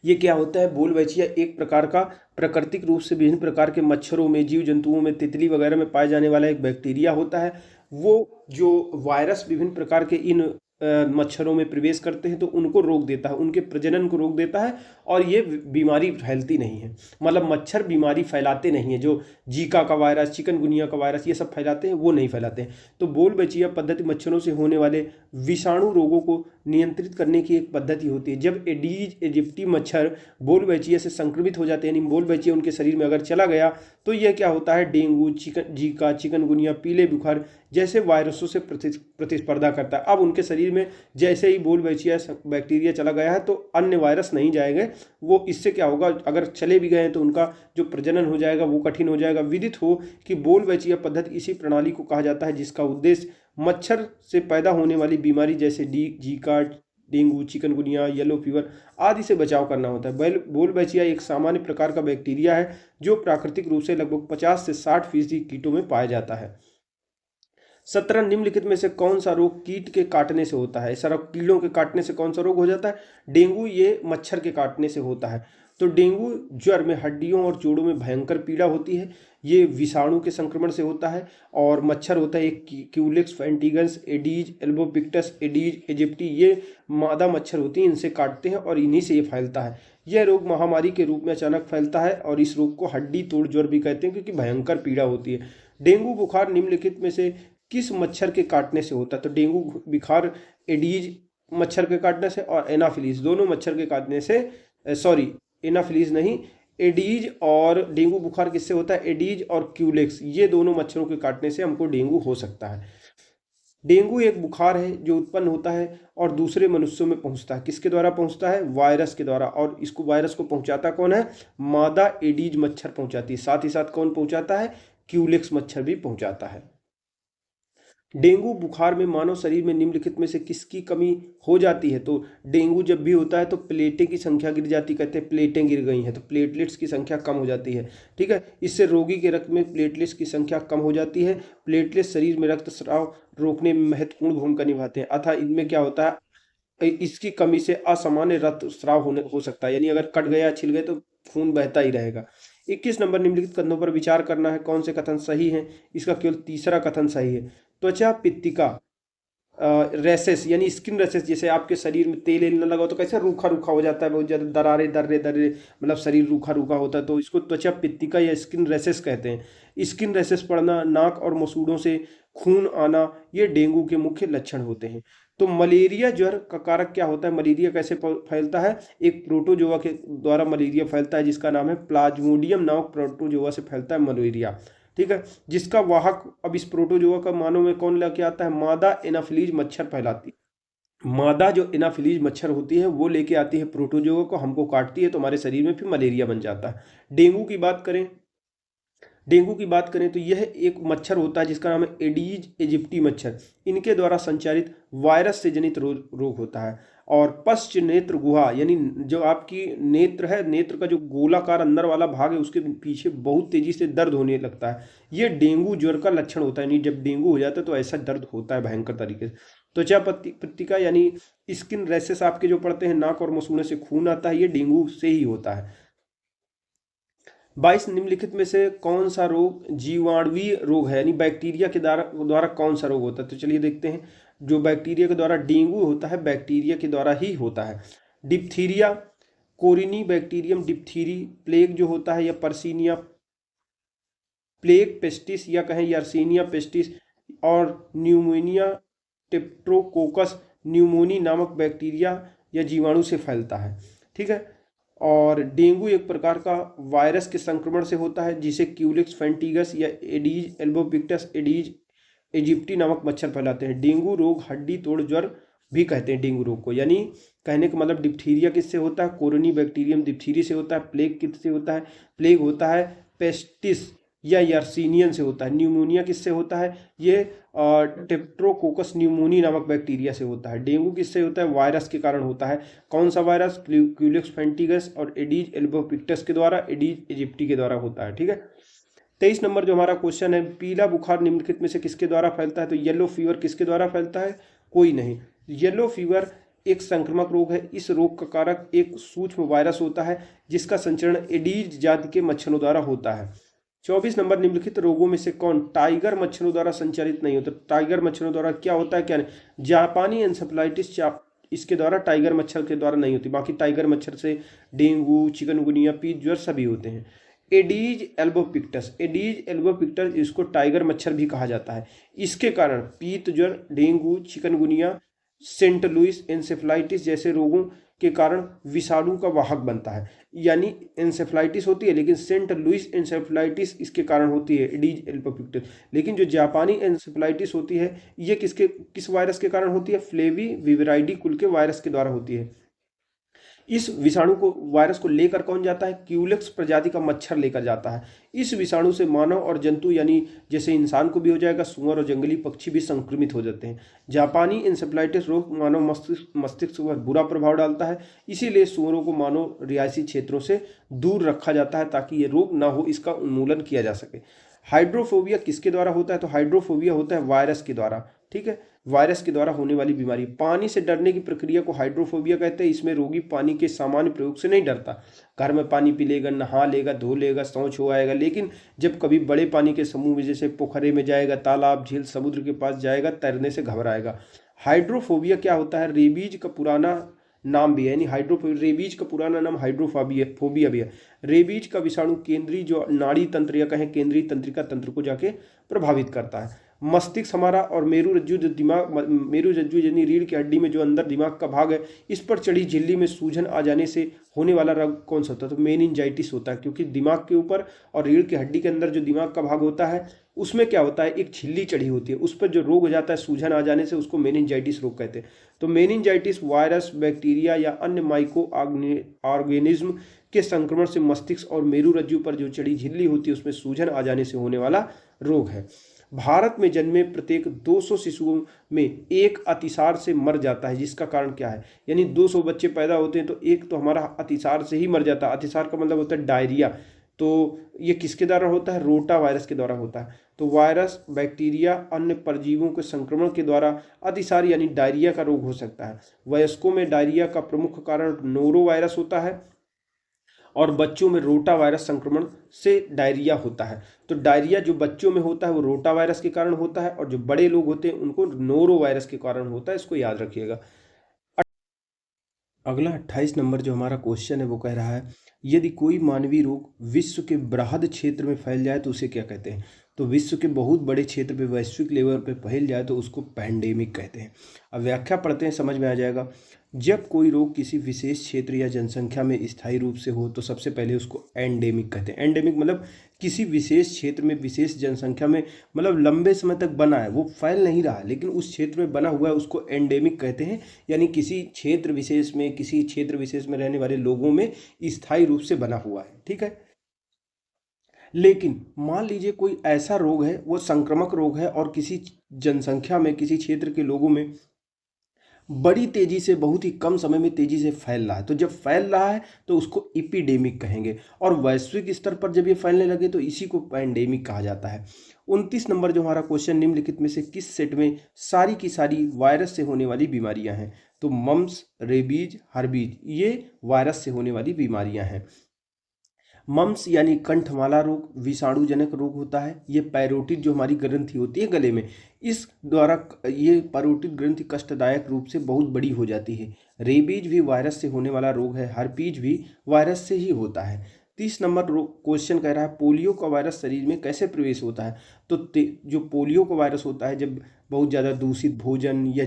ये क्या होता है, बोलबैचिया एक प्रकार का प्राकृतिक रूप से विभिन्न प्रकार के मच्छरों में, जीव जंतुओं में, तितली वगैरह में पाए जाने वाला एक बैक्टीरिया होता है। वो जो वायरस विभिन्न प्रकार के इन मच्छरों में प्रवेश करते हैं तो उनको रोक देता है, उनके प्रजनन को रोक देता है, और ये बीमारी फैलती नहीं है। मतलब मच्छर बीमारी फैलाते नहीं है, जो जीका का वायरस, चिकनगुनिया का वायरस ये सब फैलाते हैं वो नहीं फैलाते हैं। तो बोलबैचिया पद्धति मच्छरों से होने वाले विषाणु रोगों को नियंत्रित करने की एक पद्धति होती है। जब एडीज एजिप्टी मच्छर बोलबैचिया से संक्रमित हो जाते हैं, यानी बोलबैचिया उनके शरीर में अगर चला गया तो यह क्या होता है, डेंगू, जीका, चिकनगुनिया, पीले बुखार जैसे वायरसों से प्रतिस्पर्धा करता है। अब उनके शरीर में जैसे ही बोलबैचिया बैक्टीरिया चला गया है तो अन्य वायरस नहीं जाएंगे। वो इससे क्या होगा, अगर चले भी गए तो उनका जो प्रजनन हो जाएगा वो कठिन हो जाएगा। विदित हो कि बोलबैचिया पद्धति इसी प्रणाली को कहा जाता है जिसका उद्देश्य मच्छर से पैदा होने वाली बीमारी जैसे Zika, dengue, chikungunya, yellow fever आदि से बचाव करना होता है। बोलबैचिया एक सामान्य प्रकार का बैक्टीरिया है जो प्राकृतिक रूप से लगभग 50 से 60% कीटों में पाया जाता है। 17 निम्नलिखित में से कौन सा रोग कीट के काटने से होता है? सारा कीड़ों के काटने से कौन सा रोग हो जाता है? डेंगू ये मच्छर के काटने से होता है। तो डेंगू ज्वर में हड्डियों और जोड़ों में भयंकर पीड़ा होती है। ये विषाणु के संक्रमण से होता है और मच्छर होता है एक Culex fatigans, Aedes albopictus, Aedes aegypti, ये मादा मच्छर होती हैं, इनसे काटते हैं और इन्हीं से ये फैलता है। यह रोग महामारी के रूप में अचानक फैलता है और इस रोग को हड्डी तोड़ ज्वर भी कहते हैं क्योंकि भयंकर पीड़ा होती है। डेंगू बुखार निम्नलिखित में से किस मच्छर के काटने से होता है? तो डेंगू बुखार एडीज मच्छर के काटने से और एनाफिलीज दोनों मच्छर के काटने से, सॉरी एनाफिलीज नहीं, एडीज और डेंगू बुखार किससे होता है? एडीज और क्यूलेक्स ये दोनों मच्छरों के काटने से हमको डेंगू हो सकता है। डेंगू एक बुखार है जो उत्पन्न होता है और दूसरे मनुष्यों में पहुंचता है। किसके द्वारा पहुंचता है? वायरस के द्वारा। और इसको वायरस को पहुंचाता कौन है? मादा एडीज मच्छर पहुंचाती है। साथ ही साथ कौन पहुंचाता है? क्यूलेक्स मच्छर भी पहुंचाता है। डेंगू बुखार में मानव शरीर में निम्नलिखित में से किसकी कमी हो जाती है? तो डेंगू जब भी होता है तो प्लेटें की संख्या गिर जाती, कहते हैं प्लेटें गिर गई हैं, तो प्लेटलेट्स की संख्या कम हो जाती है। ठीक है, इससे रोगी के रक्त में प्लेटलेट्स की संख्या कम हो जाती है। प्लेटलेट्स शरीर में रक्तस्राव रोकने में महत्वपूर्ण भूमिका निभाते हैं। अतः इनमें क्या होता है, इसकी कमी से असामान्य रक्तस्राव हो सकता है, यानी अगर कट गया छिल गए तो खून बहता ही रहेगा। 21 नंबर निम्नलिखित कथनों पर विचार करना है, कौन से कथन सही हैं? इसका केवल तीसरा कथन सही है। त्वचा पित्तिका रेसेस यानी स्किन रेसेस, जैसे आपके शरीर में तेल न लगा हो तो कैसे रूखा रूखा हो जाता है, बहुत ज़्यादा दरारे दर्रे दर्रे, मतलब शरीर रूखा रूखा होता है, तो इसको त्वचा पित्तिका या स्किन रेसेस कहते हैं। स्किन रेसेस पड़ना, नाक और मसूड़ों से खून आना, ये डेंगू के मुख्य लक्षण होते हैं। तो मलेरिया ज्वर का कारक क्या होता है? मलेरिया कैसे फैलता है? एक प्रोटोजोआ के द्वारा मलेरिया फैलता है जिसका नाम है प्लाज्मोडियम नामक प्रोटोजोआ से फैलता है मलेरिया। ठीक है, जिसका वाहक अब इस प्रोटोजोआ का मानव में कौन लेके आता है? मादा एनाफिलीज मच्छर फैलाती है। मादा जो एनाफिलीज मच्छर होती है वो लेके आती है प्रोटोजोआ को, हमको काटती है तो हमारे शरीर में फिर मलेरिया बन जाता है। डेंगू की बात करें तो यह एक मच्छर होता है जिसका नाम है एडीज इजिप्टी मच्छर। इनके द्वारा संचारित वायरस से जनित रोग होता है। और पश्च नेत्र गुहा यानी जो आपकी नेत्र है, नेत्र का जो गोलाकार अंदर वाला भाग है उसके पीछे बहुत तेजी से दर्द होने लगता है। ये डेंगू ज्वर का लक्षण होता है, यानी जब डेंगू हो जाता है तो ऐसा दर्द होता है भयंकर तरीके से। त्वचा पट्टिका यानी स्किन रैशेस आपके जो पड़ते हैं, नाक और मसूड़े से खून आता है, ये डेंगू से ही होता है। 22 निम्नलिखित में से कौन सा रोग जीवाणुवीय रोग है, यानी बैक्टीरिया के द्वारा कौन सा रोग होता है? तो चलिए देखते हैं। जो बैक्टीरिया के द्वारा डेंगू होता है बैक्टीरिया के द्वारा ही होता है। डिप्थीरिया, कोरिनी बैक्टीरियम डिप्थीरी, प्लेग जो होता है या पर्सीनिया प्लेग पेस्टिस या कहें यर्सीनिया पेस्टिस, और न्यूमोनिया टेप्ट्रोकोकस न्यूमोनी नामक बैक्टीरिया या जीवाणु से फैलता है। ठीक है, और डेंगू एक प्रकार का वायरस के संक्रमण से होता है जिसे क्यूलिक्स फैंटिगस या एडीज एल्बोपिक्टस एडीज इजिप्टी नामक मच्छर फैलाते हैं। डेंगू रोग हड्डी तोड़ ज्वर भी कहते हैं डेंगू रोग को, यानी कहने का मतलब डिप्थीरिया किससे होता है? कोरोनी बैक्टीरियम डिप्थीरी से होता है। प्लेग किससे होता है? प्लेग होता है पेस्टिस या यर्सीनियन से होता है। न्यूमोनिया किससे होता है? ये टेप्ट्रोकोकस न्यूमोनी नामक बैक्टीरिया से होता है। डेंगू किससे होता है? वायरस के कारण होता है। कौन सा वायरस? क्यूलिक्स फैंटिगस और एडीज एल्बोपिक्टस के द्वारा, एडीज इजिप्टी के द्वारा होता है। ठीक है, 23 नंबर जो हमारा क्वेश्चन है, पीला बुखार निम्नलिखित में से किसके द्वारा फैलता है? तो येलो फीवर किसके द्वारा फैलता है? कोई नहीं। येलो फीवर एक संक्रामक रोग है। इस रोग का कारक एक सूक्ष्म वायरस होता है जिसका संचरण एडीज जाति के मच्छरों द्वारा होता है। 24 नंबर निम्नलिखित रोगों में से कौन टाइगर मच्छरों द्वारा संचालित नहीं होता? टाइगर मच्छरों द्वारा क्या होता है क्या नहीं? जापानी एन्सेफेलाइटिस इसके द्वारा टाइगर मच्छर के द्वारा नहीं होती। बाकी टाइगर मच्छर से डेंगू, चिकनगुनिया, पीत ज्वर सभी होते हैं। एडीज एल्बोपिक्टस इसको टाइगर मच्छर भी कहा जाता है। इसके कारण पीत ज्वर, dengue, chikungunya, Saint Louis encephalitis जैसे रोगों के कारण विषाणु का वाहक बनता है। यानी एंसेफ्लाइटिस होती है, लेकिन सेंट लुइस एंसेफ्लाइटिस इसके कारण होती है, एडीज एल्बोपिक्टस। लेकिन जो जापानी एंसेफ्लाइटिस होती है ये किस वायरस के कारण होती है? फ्लेवी विवराइडी कुल के वायरस के द्वारा होती है। इस विषाणु को वायरस को लेकर कौन जाता है? क्यूलेक्स प्रजाति का मच्छर लेकर जाता है। इस विषाणु से मानव और जंतु यानी जैसे इंसान को भी हो जाएगा, सूअर और जंगली पक्षी भी संक्रमित हो जाते हैं। जापानी इंसेफ्लाइटिस रोग मानव मस्तिष्क पर बुरा प्रभाव डालता है, इसीलिए सूअरों को मानव रिहायशी क्षेत्रों से दूर रखा जाता है ताकि ये रोग ना हो, इसका उन्मूलन किया जा सके। हाइड्रोफोबिया किसके द्वारा होता है? तो हाइड्रोफोबिया होता है वायरस के द्वारा। ठीक है, वायरस के द्वारा होने वाली बीमारी। पानी से डरने की प्रक्रिया को हाइड्रोफोबिया कहते हैं। इसमें रोगी पानी के सामान्य प्रयोग से नहीं डरता, घर में पानी पी लेगा, नहा लेगा, धो लेगा, शौच हो आएगा, लेकिन जब कभी बड़े पानी के समूह में जैसे पोखरे में जाएगा, तालाब, झील, समुद्र के पास जाएगा, तैरने से घबराएगा। हाइड्रोफोबिया क्या होता है? रेबीज का पुराना नाम भी है, यानी रेबीज का पुराना नाम हाइड्रोफोबिया भी है। रेबीज का विषाणु केंद्रीय जो नाड़ी तंत्र या कहें केंद्रीय तंत्रिका तंत्र को जाके प्रभावित करता है। मस्तिष्क हमारा और मेरु रज्जु जो दिमाग, मेरु रज्जु यानी रीढ़ की हड्डी में जो अंदर दिमाग का भाग है, इस पर चढ़ी झिल्ली में सूजन आ जाने से होने वाला रोग कौन सा होता है? तो मेनिंजाइटिस होता है, क्योंकि दिमाग के ऊपर और रीढ़ की हड्डी के अंदर जो दिमाग का भाग होता है उसमें क्या होता है? एक झिल्ली चढ़ी होती है, उस पर जो रोग हो जाता है सूजन आ जाने से, उसको मेनिंजाइटिस रोग कहते हैं। तो मेनिंजाइटिस वायरस, बैक्टीरिया या अन्य माइक्रो ऑर्गेनिज्म के संक्रमण से मस्तिष्क और मेरु रज्जु पर जो चढ़ी झिल्ली होती है उसमें सूजन आ जाने से होने वाला रोग है। भारत में जन्मे प्रत्येक 200 शिशुओं में एक अतिसार से मर जाता है। जिसका कारण क्या है? यानी 200 बच्चे पैदा होते हैं तो एक तो हमारा अतिसार से ही मर जाता है। अतिसार का मतलब होता है डायरिया। तो ये किसके द्वारा होता है? रोटा वायरस के द्वारा होता है। तो वायरस, बैक्टीरिया, अन्य परजीवियों के संक्रमण के द्वारा अतिसार यानी डायरिया का रोग हो सकता है। वयस्कों में डायरिया का प्रमुख कारण नोरो वायरस होता है और बच्चों में रोटा वायरस संक्रमण से डायरिया होता है। तो डायरिया जो बच्चों में होता है वो रोटा वायरस के कारण होता है, और जो बड़े लोग होते हैं उनको नोरो वायरस के कारण होता है। इसको याद रखिएगा। अगला 28 नंबर जो हमारा क्वेश्चन है वो कह रहा है, यदि कोई मानवीय रोग विश्व के बृहद क्षेत्र में फैल जाए तो उसे क्या कहते हैं? तो विश्व के बहुत बड़े क्षेत्र पे, वैश्विक लेवल पे फैल जाए तो उसको पैंडेमिक कहते हैं। अब व्याख्या पढ़ते हैं, समझ में आ जाएगा। जब कोई रोग किसी विशेष क्षेत्र या जनसंख्या में स्थायी रूप से हो तो सबसे पहले उसको एंडेमिक कहते हैं। एंडेमिक मतलब किसी विशेष क्षेत्र में, विशेष जनसंख्या में, मतलब लंबे समय तक बना है, वो फैल नहीं रहा लेकिन उस क्षेत्र में बना हुआ है, उसको एंडेमिक कहते हैं। यानी किसी क्षेत्र विशेष में, किसी क्षेत्र विशेष में रहने वाले लोगों में स्थायी रूप से बना हुआ है। ठीक है, लेकिन मान लीजिए कोई ऐसा रोग है, वो संक्रामक रोग है और किसी जनसंख्या में, किसी क्षेत्र के लोगों में बड़ी तेजी से, बहुत ही कम समय में तेजी से फैल रहा है। तो जब फैल रहा है तो उसको एपिडेमिक कहेंगे, और वैश्विक स्तर पर जब ये फैलने लगे तो इसी को पैंडेमिक कहा जाता है। 29 नंबर जो हमारा क्वेश्चन, निम्नलिखित में से किस सेट में सारी की सारी वायरस से होने वाली बीमारियां हैं? तो मम्स, रेबीज, हर्बीज, ये वायरस से होने वाली बीमारियां हैं। मम्स यानी कंठमाला रोग विषाणु जनक रोग होता है। ये पैरोटिड जो हमारी ग्रंथि होती है गले में, इस द्वारा ये पैरोटिड ग्रंथि कष्टदायक रूप से बहुत बड़ी हो जाती है। रेबीज भी वायरस से होने वाला रोग है। हर्पीज भी वायरस से ही होता है। 30 नंबर क्वेश्चन कह रहा है, पोलियो का वायरस शरीर में कैसे प्रवेश होता है? तो जो पोलियो का वायरस होता है, जब बहुत ज़्यादा दूषित भोजन या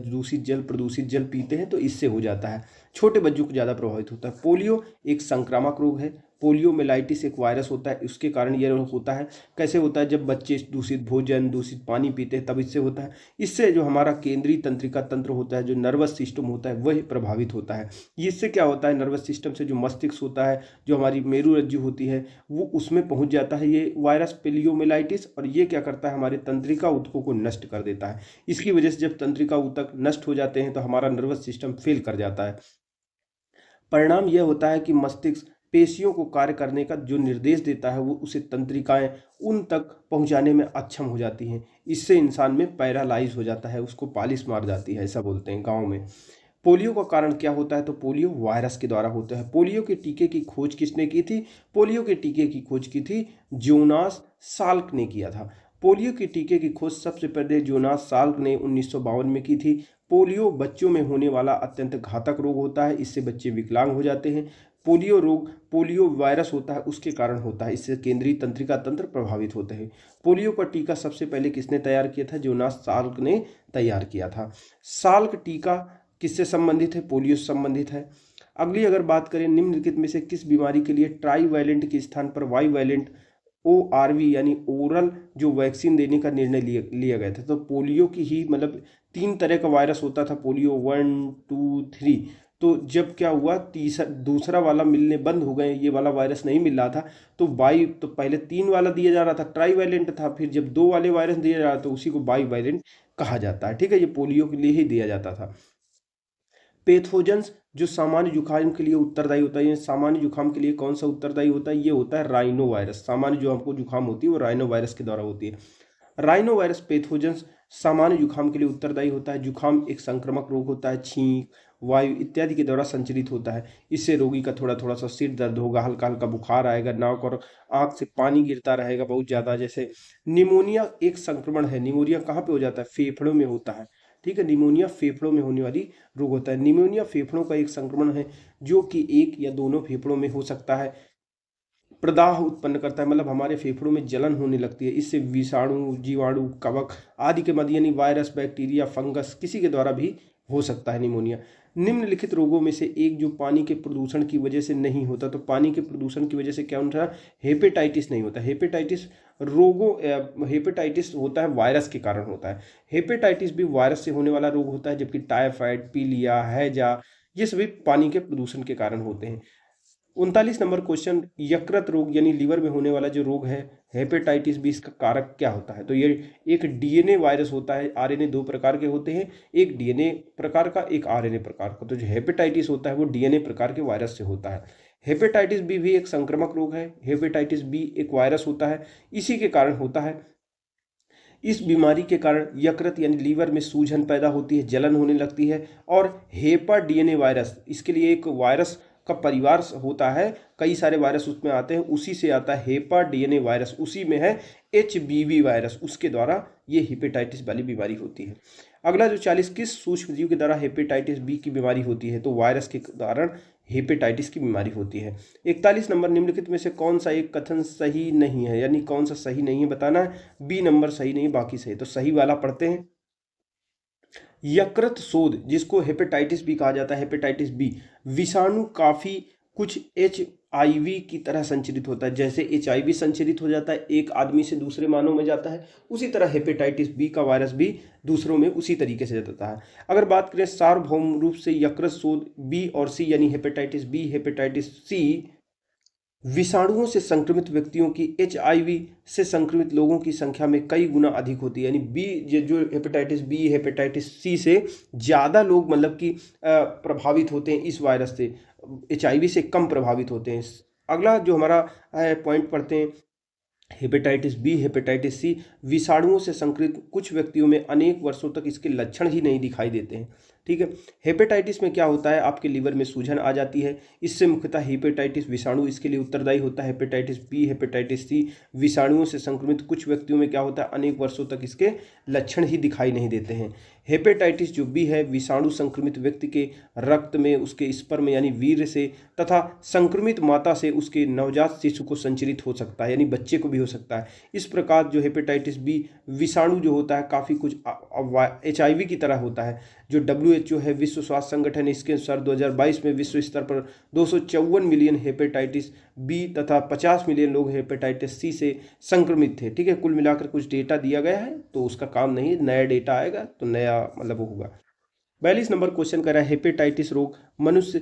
दूषित जल, प्रदूषित जल पीते हैं तो इससे हो जाता है। छोटे बच्चों को ज़्यादा प्रभावित होता है। पोलियो एक संक्रामक रोग है। पोलियोमेलाइटिस एक वायरस होता है, उसके कारण यह रोग होता है। कैसे होता है? जब बच्चे दूषित भोजन, दूषित पानी पीते हैं तब इससे होता है। इससे जो हमारा केंद्रीय तंत्रिका तंत्र होता है, जो नर्वस सिस्टम होता है, वह प्रभावित होता है। इससे क्या होता है? नर्वस सिस्टम से जो मस्तिष्क होता है, जो हमारी मेरु रज्जु होती है, वो उसमें पहुंच जाता है ये वायरस पोलियोमेलाइटिस, और ये क्या करता है? हमारे तंत्रिका ऊतकों को नष्ट कर देता है। इसकी वजह से जब तंत्रिका ऊतक नष्ट हो जाते हैं तो हमारा नर्वस सिस्टम फेल कर जाता है। परिणाम यह होता है कि मस्तिष्क पेशियों को कार्य करने का जो निर्देश देता है वो उसे तंत्रिकाएं उन तक पहुंचाने में अक्षम हो जाती हैं। इससे इंसान में पैरालाइज हो जाता है, उसको पालिश मार जाती है, ऐसा बोलते हैं गांव में। पोलियो का कारण क्या होता है? तो पोलियो वायरस के द्वारा होता है। पोलियो के टीके की खोज किसने की थी? पोलियो के टीके की खोज की थी जोनास साल्क ने किया था। पोलियो के टीके की खोज सबसे पहले जोनास साल्क ने 1952 में की थी। पोलियो बच्चों में होने वाला अत्यंत घातक रोग होता है, इससे बच्चे विकलांग हो जाते हैं। पोलियो रोग पोलियो वायरस होता है उसके कारण होता है, इससे केंद्रीय तंत्रिका तंत्र प्रभावित होते हैं। पोलियो का टीका सबसे पहले किसने तैयार किया था? जोनास साल्क ने तैयार किया था। साल्क टीका किससे संबंधित है? पोलियो से संबंधित है। अगली अगर बात करें, निम्नलिखित में से किस बीमारी के लिए ट्राईवैलेंट के स्थान पर बाईवैलेंट ORV यानी ओरल जो वैक्सीन देने का निर्णय लिया गया था? तो पोलियो की ही मतलब 3 तरह का वायरस होता था, पोलियो 1, 2, 3। तो जब क्या हुआ, दूसरा वाला मिलने बंद हो गए, ये वाला वायरस नहीं मिल रहा था, तो पहले 3 वाला दिया जा रहा था, ट्राईवैलेंट था, फिर जब 2 वाले वायरस दिया जा रहा था तो उसी को बाईवैलेंट कहा जाता है। ठीक है, ये पोलियो के लिए ही दिया जाता था। पैथोजेंस जो सामान्य जुकाम के लिए उत्तरदायी होता है, ये सामान्य जुकाम के लिए कौन सा उत्तरदायी होता है? ये होता है राइनो वायरस। सामान्य जो हमको जुकाम होती है वो राइनो वायरस के द्वारा होती है। राइनो वायरस पैथोजेंस सामान्य जुकाम के लिए उत्तरदायी होता है। जुकाम एक संक्रामक रोग होता है, छींक, वायु इत्यादि के द्वारा संचरित होता है। इससे रोगी का थोड़ा थोड़ा सा सिर दर्द होगा, हल्का हल्का बुखार आएगा, नाक और आंख से पानी गिरता रहेगा बहुत ज़्यादा। जैसे निमोनिया एक संक्रमण है। निमोनिया कहाँ पे हो जाता है? फेफड़ों में होता है। ठीक है, निमोनिया फेफड़ों में होने वाली रोग होता है। निमोनिया फेफड़ों का एक संक्रमण है जो कि एक या दोनों फेफड़ों में हो सकता है। प्रदाह उत्पन्न करता है, मतलब हमारे फेफड़ों में जलन होने लगती है। इससे विषाणु, जीवाणु, कवक आदि के मध्य यानी वायरस, बैक्टीरिया, फंगस किसी के द्वारा भी हो सकता है निमोनिया। निम्नलिखित रोगों में से एक जो पानी के प्रदूषण की वजह से नहीं होता, तो पानी के प्रदूषण की वजह से क्या होता है? हेपेटाइटिस नहीं होता। हेपेटाइटिस होता है वायरस के कारण होता है। हेपेटाइटिस भी वायरस से होने वाला रोग होता है, जबकि टाइफाइड, पीलिया, हैजा ये सभी पानी के प्रदूषण के कारण होते हैं। 39 नंबर क्वेश्चन, यकृत रोग यानी लीवर में होने वाला जो रोग है हेपेटाइटिस बी, इसका कारक क्या होता है? तो ये एक डीएनए वायरस होता है। आरएनए 2 प्रकार के होते हैं, एक डीएनए प्रकार का, एक आरएनए प्रकार का। तो जो हेपेटाइटिस होता है वो डीएनए प्रकार के वायरस से होता है। हेपेटाइटिस बी भी एक संक्रामक रोग है। हेपेटाइटिस बी एक वायरस होता है, इसी के कारण होता है। इस बीमारी के कारण यकृत यानी लीवर में सूजन पैदा होती है, जलन होने लगती है। और हेपा डीएनए वायरस, इसके लिए एक वायरस का परिवार होता है, कई सारे वायरस उसमें आते हैं, उसी से आता है हेपा डीएनए वायरस। उसी में है HBV वायरस, उसके द्वारा ये हेपेटाइटिस वाली बीमारी होती है। अगला जो 40, किस सूक्ष्मजीव के द्वारा हेपेटाइटिस बी की बीमारी होती है? तो वायरस के कारण हेपेटाइटिस की बीमारी होती है। 41 नंबर, निम्नलिखित में से कौन सा एक कथन सही नहीं है? यानी कौन सा सही नहीं है बताना है। बी नंबर सही नहीं है, बाकी सही। तो सही वाला पढ़ते हैं। यकृत शोथ जिसको हेपेटाइटिस बी कहा जाता है, हेपेटाइटिस बी विषाणु काफी कुछ HIV की तरह संचरित होता है। जैसे HIV संचरित हो जाता है, एक आदमी से दूसरे मानव में जाता है, उसी तरह हेपेटाइटिस बी का वायरस भी दूसरों में उसी तरीके से जाता है। अगर बात करें सार्वभौम रूप से यकृत शोथ बी और सी यानी हेपेटाइटिस बी, हेपेटाइटिस सी विषाणुओं से संक्रमित व्यक्तियों की HIV से संक्रमित लोगों की संख्या में कई गुना अधिक होती है। यानी बी जो हेपेटाइटिस बी, हेपेटाइटिस सी से ज़्यादा लोग मतलब कि प्रभावित होते हैं इस वायरस से, HIV से कम प्रभावित होते हैं। अगला जो हमारा पॉइंट पढ़ते हैं, हेपेटाइटिस बी, हेपेटाइटिस सी विषाणुओं से संक्रमित कुछ व्यक्तियों में अनेक वर्षों तक इसके लक्षण ही नहीं दिखाई देते हैं। ठीक है, हेपेटाइटिस में क्या होता है? आपके लीवर में सूजन आ जाती है। इससे मुख्यतः हेपेटाइटिस विषाणु इसके लिए उत्तरदायी होता है। हेपेटाइटिस बी, हेपेटाइटिस सी विषाणुओं से संक्रमित कुछ व्यक्तियों में क्या होता है? अनेक वर्षों तक इसके लक्षण ही दिखाई नहीं देते हैं। हेपेटाइटिस जो बी है विषाणु संक्रमित व्यक्ति के रक्त में, उसके स्पर्म यानी वीर्य से तथा संक्रमित माता से उसके नवजात शिशु को संचरित हो सकता है, यानी बच्चे को भी हो सकता है। इस प्रकार जो हेपेटाइटिस बी विषाणु जो होता है काफ़ी कुछ HIV की तरह होता है। जो WHO है, विश्व स्वास्थ्य संगठन, इसके अनुसार 2022 में विश्व स्तर पर 254 मिलियन हेपेटाइटिस बी तथा 50 मिलियन लोग हेपेटाइटिस सी से संक्रमित थे। ठीक है, कुल मिलाकर कुछ डेटा दिया गया है, तो उसका काम नहीं है, नया डेटा आएगा तो नया मतलब होगा। 42 नंबर क्वेश्चन कर रहा है, हेपेटाइटिस रोग मनुष्य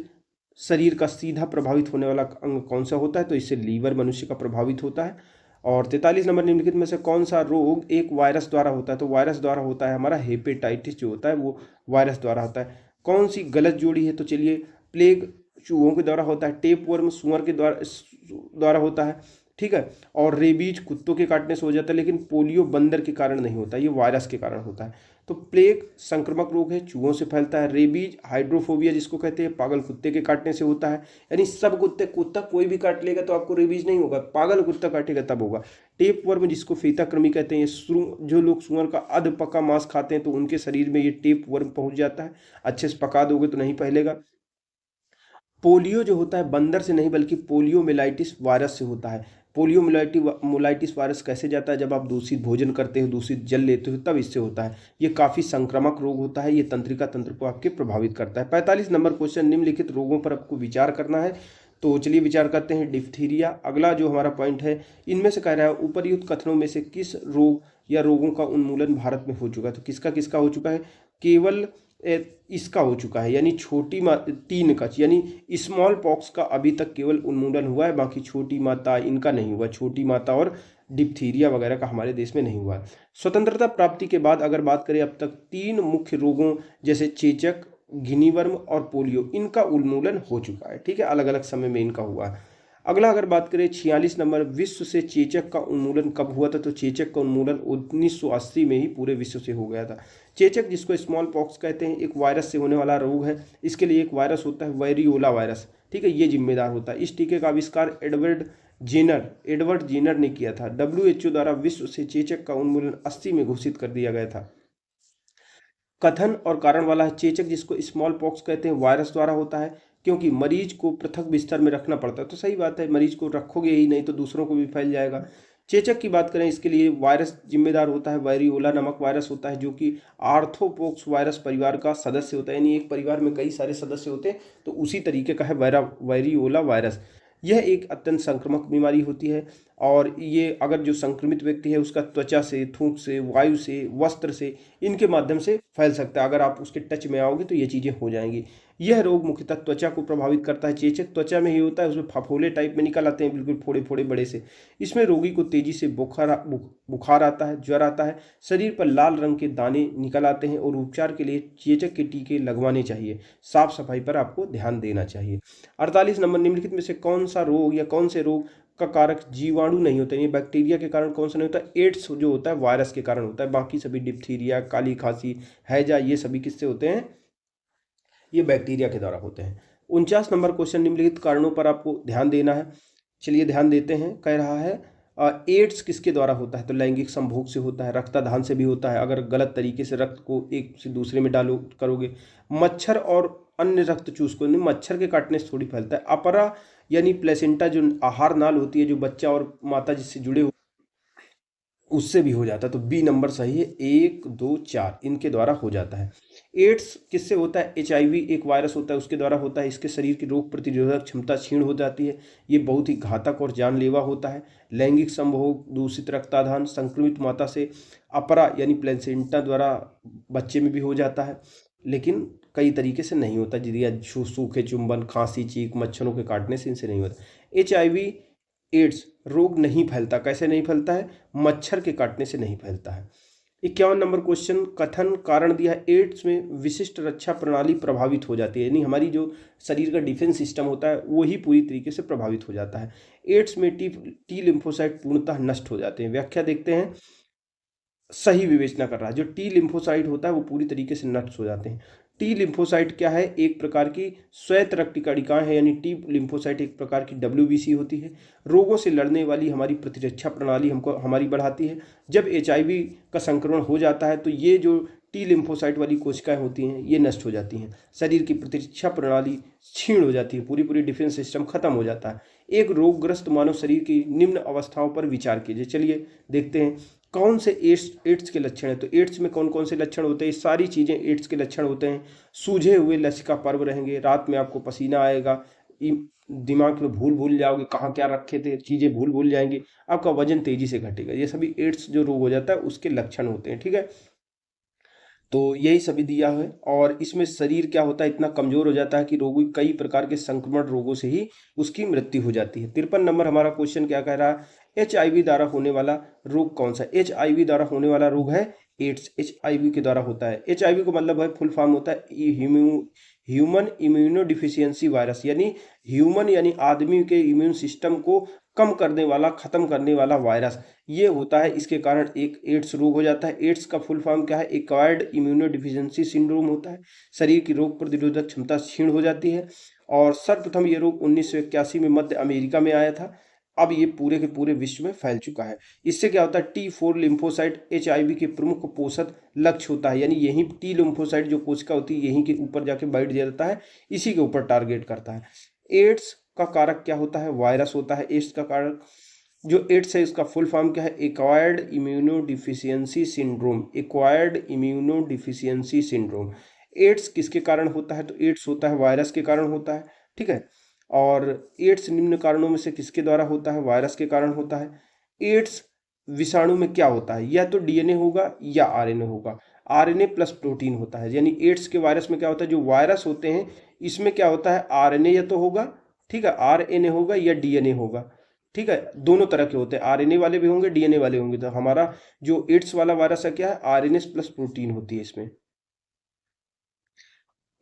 शरीर का सीधा प्रभावित होने वाला अंग कौन सा होता है? तो इससे लीवर मनुष्य का प्रभावित होता है। और 43 नंबर, निम्नलिखित में से कौन सा रोग एक वायरस द्वारा होता है? तो वायरस द्वारा होता है हमारा हेपेटाइटिस जो होता है वो वायरस द्वारा होता है। कौन सी गलत जोड़ी है? तो चलिए, प्लेग चूहों के द्वारा होता है, टेप वर्म सुअर के द्वारा होता है। ठीक है, और रेबीज कुत्तों के काटने से हो जाता है, लेकिन पोलियो बंदर के कारण नहीं होता, ये वायरस के कारण होता है। तो प्लेग संक्रामक रोग है, चूहों से फैलता है। रेबीज हाइड्रोफोबिया जिसको कहते हैं, पागल कुत्ते के काटने से होता है। यानी सब कुत्ता कोई भी काट लेगा तो आपको रेबीज नहीं होगा, पागल कुत्ता काटेगा तब होगा। टेप वर्म जिसको फीता कृमि कहते हैं, जो लोग सुअर का अध पका मांस खाते हैं तो उनके शरीर में ये टेप वर्म पहुंच जाता है, अच्छे से पका दोगे तो नहीं फैलेगा। पोलियो जो होता है बंदर से नहीं बल्कि पोलियोमिलाइटिस वायरस से होता है। पोलियोमाइलाइटिस वायरस कैसे जाता है? जब आप दूषित भोजन करते हो, दूषित जल लेते हो, तब इससे होता है। ये काफ़ी संक्रामक रोग होता है, ये तंत्रिका तंत्र को आपके प्रभावित करता है। 45 नंबर क्वेश्चन, निम्नलिखित रोगों पर आपको विचार करना है। तो चलिए विचार करते हैं। डिप्थीरिया अगला जो हमारा पॉइंट है, इनमें से कह रहा है उपर्युक्त कथनों में से किस रोग या रोगों का उन्मूलन भारत में हो चुका है? तो किसका किसका हो चुका है? केवल इसका हो चुका है, यानी छोटी माता, तीन का, यानी स्मॉल पॉक्स का अभी तक केवल उन्मूलन हुआ है, बाकी छोटी माता इनका नहीं हुआ। छोटी माता और डिप्थीरिया वगैरह का हमारे देश में नहीं हुआ है। स्वतंत्रता प्राप्ति के बाद अगर बात करें, अब तक 3 मुख्य रोगों जैसे चेचक, गिनीवर्म और पोलियो, इनका उन्मूलन हो चुका है। ठीक है, अलग अलग समय में इनका हुआ है। अगला अगर बात करें 46 नंबर, विश्व से चेचक का उन्मूलन कब हुआ था? तो चेचक का उन्मूलन 1980 में ही पूरे विश्व से हो गया था। चेचक, जिसको स्मॉल पॉक्स कहते हैं, एक वायरस से होने वाला रोग है। इसके लिए एक वायरस होता है वेरियोला वायरस, ठीक है, ये जिम्मेदार होता है। इस टीके का आविष्कार एडवर्ड जेनर ने किया था। WHO द्वारा विश्व से चेचक का उन्मूलन 80 में घोषित कर दिया गया था। कथन और कारण वाला है। चेचक, जिसको स्मॉल पॉक्स कहते हैं, वायरस द्वारा होता है, क्योंकि मरीज को पृथक बिस्तर में रखना पड़ता है। तो सही बात है, मरीज को रखोगे ही नहीं तो दूसरों को भी फैल जाएगा। चेचक की बात करें, इसके लिए वायरस जिम्मेदार होता है, वायरियोला नामक वायरस होता है, जो कि आर्थ्रोपॉक्स वायरस परिवार का सदस्य होता है। यानी एक परिवार में कई सारे सदस्य होते हैं, तो उसी तरीके का है वायरियोला वायरस। यह एक अत्यंत संक्रामक बीमारी होती है, और ये अगर जो संक्रमित व्यक्ति है उसका त्वचा से, थूक से, वायु से, वस्त्र से, इनके माध्यम से फैल सकता है। अगर आप उसके टच में आओगे तो ये चीज़ें हो जाएंगी। यह रोग मुख्यतः त्वचा को प्रभावित करता है। चेचक त्वचा में ही होता है, उसमें फफोले टाइप में निकल आते हैं, बिल्कुल फोड़े फोड़े बड़े से। इसमें रोगी को तेजी से बुखार आता है, ज्वर आता है, शरीर पर लाल रंग के दाने निकल आते हैं, और उपचार के लिए चेचक के टीके लगवाने चाहिए। साफ सफाई पर आपको ध्यान देना चाहिए। 48 नंबर, निम्नलिखित में से कौन सा रोग या कौन से रोग का कारक जीवाणु नहीं होता? ये बैक्टीरिया के कारण कौन सा नहीं होता? एड्स जो होता है वायरस के कारण होता है। बाकी सभी डिप्थीरिया, काली खांसी, हैजा, ये सभी किससे होते हैं? ये बैक्टीरिया के द्वारा होते हैं। 49 नंबर क्वेश्चन, निम्नलिखित कारणों पर आपको ध्यान देना है। चलिए ध्यान देते हैं। कह रहा है एड्स किसके द्वारा होता है? तो लैंगिक संभोग से होता है, रक्तादान से भी होता है, अगर गलत तरीके से रक्त को एक से दूसरे में डालो करोगे। मच्छर और अन्य रक्त चूसकों, मच्छर के काटने से थोड़ी फैलता है। अपरा यानी प्लेसेंटा, जो आहार नाल होती है, जो बच्चा और माता जिससे जुड़े हो, उससे भी हो जाता है। तो बी नंबर सही है, 1, 2, 4 इनके द्वारा हो जाता है। एड्स किससे होता है? HIV एक वायरस होता है, उसके द्वारा होता है। इसके शरीर की रोग प्रतिरोधक क्षमता क्षीण हो जाती है। ये बहुत ही घातक और जानलेवा होता है। लैंगिक संभोग, दूषित रक्तादान, संक्रमित माता से अपरा यानी प्लेसेंटा द्वारा बच्चे में भी हो जाता है, लेकिन कई तरीके से नहीं होता। जिसका सूखे चुंबन, खांसी, चीख, मच्छरों के काटने से इनसे नहीं होता। HIV एड्स रोग नहीं फैलता। कैसे नहीं फैलता है? मच्छर के काटने से नहीं फैलता है। 51 नंबर क्वेश्चन, कथन कारण दिया है। एड्स में विशिष्ट रक्षा प्रणाली प्रभावित हो जाती है, यानी हमारी जो शरीर का डिफेंस सिस्टम होता है वो ही पूरी तरीके से प्रभावित हो जाता है। एड्स में टी लिम्फोसाइट पूर्णतः नष्ट हो जाते हैं। व्याख्या देखते हैं। सही विवेचना कर रहा है। जो टी लिम्फोसाइट होता है वो पूरी तरीके से नष्ट हो जाते हैं। टी लिम्फोसाइट क्या है? एक प्रकार की श्वेत रक्त कणिकाएं हैं, यानी टी लिम्फोसाइट एक प्रकार की WBC होती है। रोगों से लड़ने वाली हमारी प्रतिरक्षा प्रणाली हमारी बढ़ाती है। जब HIV का संक्रमण हो जाता है तो ये जो टी लिम्फोसाइट वाली कोशिकाएं होती हैं ये नष्ट हो जाती हैं। शरीर की प्रतिरक्षा प्रणाली क्षीण हो जाती है, पूरी डिफेंस सिस्टम खत्म हो जाता है। एक रोगग्रस्त मानव शरीर की निम्न अवस्थाओं पर विचार कीजिए। चलिए देखते हैं कौन से एड्स के लक्षण है। तो एड्स में कौन कौन से लक्षण होते हैं? ये सारी चीज़ें एड्स के लक्षण होते हैं। सूझे हुए लसिका पर्व रहेंगे, रात में आपको पसीना आएगा, दिमाग में भूल जाओगे कहाँ क्या रखे थे, चीज़ें भूल जाएंगी, आपका वजन तेजी से घटेगा। ये सभी एड्स जो रोग हो जाता है उसके लक्षण होते हैं। ठीक है, तो यही सभी दिया है। और इसमें शरीर क्या होता है, इतना कमजोर हो जाता है कि रोगी कई प्रकार के संक्रमण रोगों से ही उसकी मृत्यु हो जाती है। 53 नंबर हमारा क्वेश्चन क्या कह रहा है? HIV द्वारा होने वाला रोग कौन सा? HIV द्वारा होने वाला रोग है एड्स। HIV के द्वारा होता है। HIV को मतलब है, फुल फॉर्म होता है ह्यूमन इम्यूनो डिफिशियंसी वायरस, यानी ह्यूमन यानी आदमी के इम्यून सिस्टम को कम करने वाला, खत्म करने वाला वायरस ये होता है। इसके कारण एक एड्स रोग हो जाता है। एड्स का फुल फॉर्म क्या है? एक्वायर्ड इम्यूनो डिफिशियंसी सिंड्रोम होता है। शरीर की रोग प्रतिरोधक क्षमता क्षीण हो जाती है। और सर्वप्रथम ये रोग 1981 में मध्य अमेरिका में आया था। अब ये पूरे के पूरे विश्व में फैल चुका है। इससे क्या होता है? T4 लिम्फोसाइट HIV के प्रमुख पोषक लक्ष्य होता है, यानी यही टी लिम्फोसाइट जो कोशिका होती है यहीं के ऊपर जाके बैठ जाता है, इसी के ऊपर टारगेट करता है। एड्स का कारक क्या होता है? वायरस होता है। एड्स का कारक जो एड्स है इसका फुल फॉर्म क्या है? Acquired immuno deficiency syndrome. Acquired immuno deficiency syndrome. AIDS किसके कारण होता है? तो एड्स होता है वायरस के कारण होता है, ठीक है। और एड्स निम्न कारणों में से किसके द्वारा होता है? वायरस के कारण होता है। एड्स विषाणु में क्या होता है? या तो डीएनए होगा या आरएनए होगा। आरएनए प्लस प्रोटीन होता है, यानी एड्स के वायरस में क्या होता है? जो वायरस होते हैं इसमें क्या होता है? आरएनए या तो होगा, ठीक है, आरएनए होगा या डीएनए होगा, ठीक है। दोनों तरह के होते हैं, आरएनए वाले भी होंगे, डीएनए वाले होंगे। तो हमारा जो एड्स वाला वायरस है क्या है? आरएनए प्लस प्रोटीन होती है इसमें।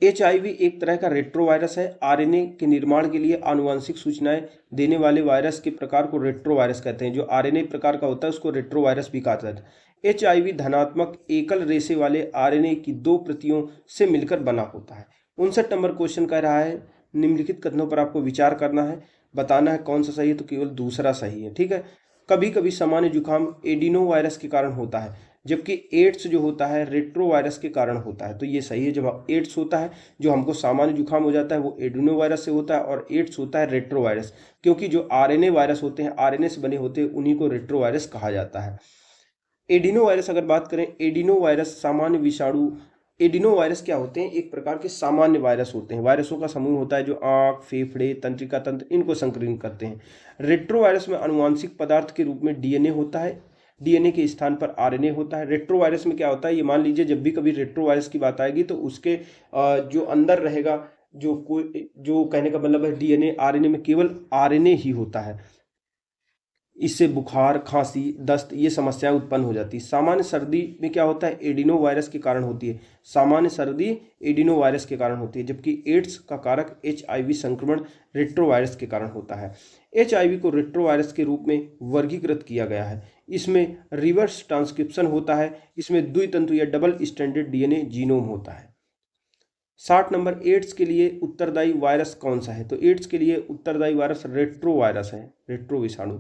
एचआईवी एक तरह का रेट्रोवायरस है। आरएनए के निर्माण के लिए आनुवंशिक सूचनाएं देने वाले वायरस के प्रकार को रेट्रोवायरस कहते हैं। जो आरएनए प्रकार का होता है उसको रेट्रोवायरस भी कहा जाता है। एचआईवी धनात्मक एकल रेशे वाले आरएनए की 2 प्रतियों से मिलकर बना होता है। 59 नंबर क्वेश्चन कह रहा है निम्नलिखित कथनों पर आपको विचार करना है, बताना है कौन सा सही है, तो केवल दूसरा सही है, ठीक है। कभी कभी सामान्य जुकाम एडिनो वायरस के कारण होता है, जबकि एड्स जो होता है रेट्रो वायरस के कारण होता है। तो ये सही है। जब एड्स होता है, जो हमको सामान्य जुकाम हो जाता है, वो एडिनो वायरस से होता है, और एड्स होता है रेट्रो वायरस, क्योंकि जो आरएनए वायरस होते हैं, आरएनए से बने होते हैं, उन्हीं को रेट्रो वायरस कहा जाता है। एडिनो वायरस अगर बात करें, एडिनो वायरस सामान्य विषाणु। एडिनो वायरस क्या होते हैं? एक प्रकार के सामान्य वायरस होते हैं। वायरसों का समूह होता है जो आंख, फेफड़े, तंत्रिका तंत्र इनको संक्रमित करते हैं। रेट्रो वायरस में आनुवांशिक पदार्थ के रूप में डीएनए होता है, डीएनए के स्थान पर आरएनए होता है। रेट्रो वायरस में क्या होता है? ये मान लीजिए जब भी कभी रेट्रो वायरस की बात आएगी तो उसके जो अंदर रहेगा, जो कहने का मतलब है डीएनए, आरएनए में केवल आरएनए ही होता है। इससे बुखार, खांसी, दस्त ये समस्याएं उत्पन्न हो जाती है। सामान्य सर्दी में क्या होता है? एडिनो वायरस के कारण होती है। सामान्य सर्दी एडिनो वायरस के कारण होती है, जबकि एड्स का कारक एचआईवी संक्रमण रेट्रो वायरस के कारण होता है। एचआईवी को रेट्रो वायरस के रूप में वर्गीकृत किया गया है। इसमें रिवर्स ट्रांसक्रिप्शन होता है, इसमें द्वितंतु या डबल स्टैंडर्ड डीएनए जीनोम होता है। 60 नंबर, एड्स के लिए उत्तरदायी वायरस कौन सा है? तो एड्स के लिए उत्तरदायी वायरस रेट्रो वायरस है, रेट्रो विषाणु।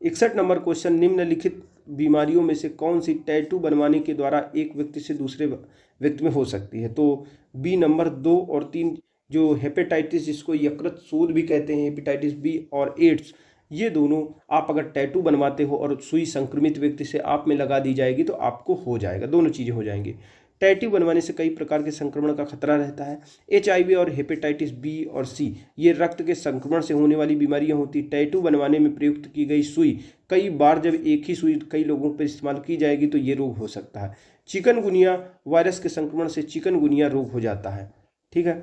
61 नंबर क्वेश्चन, निम्नलिखित बीमारियों में से कौन सी टैटू बनवाने के द्वारा एक व्यक्ति से दूसरे व्यक्ति में हो सकती है? तो बी नंबर 2 और 3, जो हेपेटाइटिस, जिसको यकृत शोथ भी कहते हैं, हेपेटाइटिस बी और एड्स, ये दोनों आप अगर टैटू बनवाते हो और सुई संक्रमित व्यक्ति से आप में लगा दी जाएगी तो आपको हो जाएगा, दोनों चीज़ें हो जाएंगी। टैटू बनवाने से कई प्रकार के संक्रमण का खतरा रहता है। एचआईवी और हेपेटाइटिस बी और सी ये रक्त के संक्रमण से होने वाली बीमारियां होती। टैटू बनवाने में प्रयुक्त की गई सुई कई बार जब एक ही सुई कई लोगों पर इस्तेमाल की जाएगी तो ये रोग हो सकता है। चिकनगुनिया वायरस के संक्रमण से चिकनगुनिया रोग हो जाता है, ठीक है।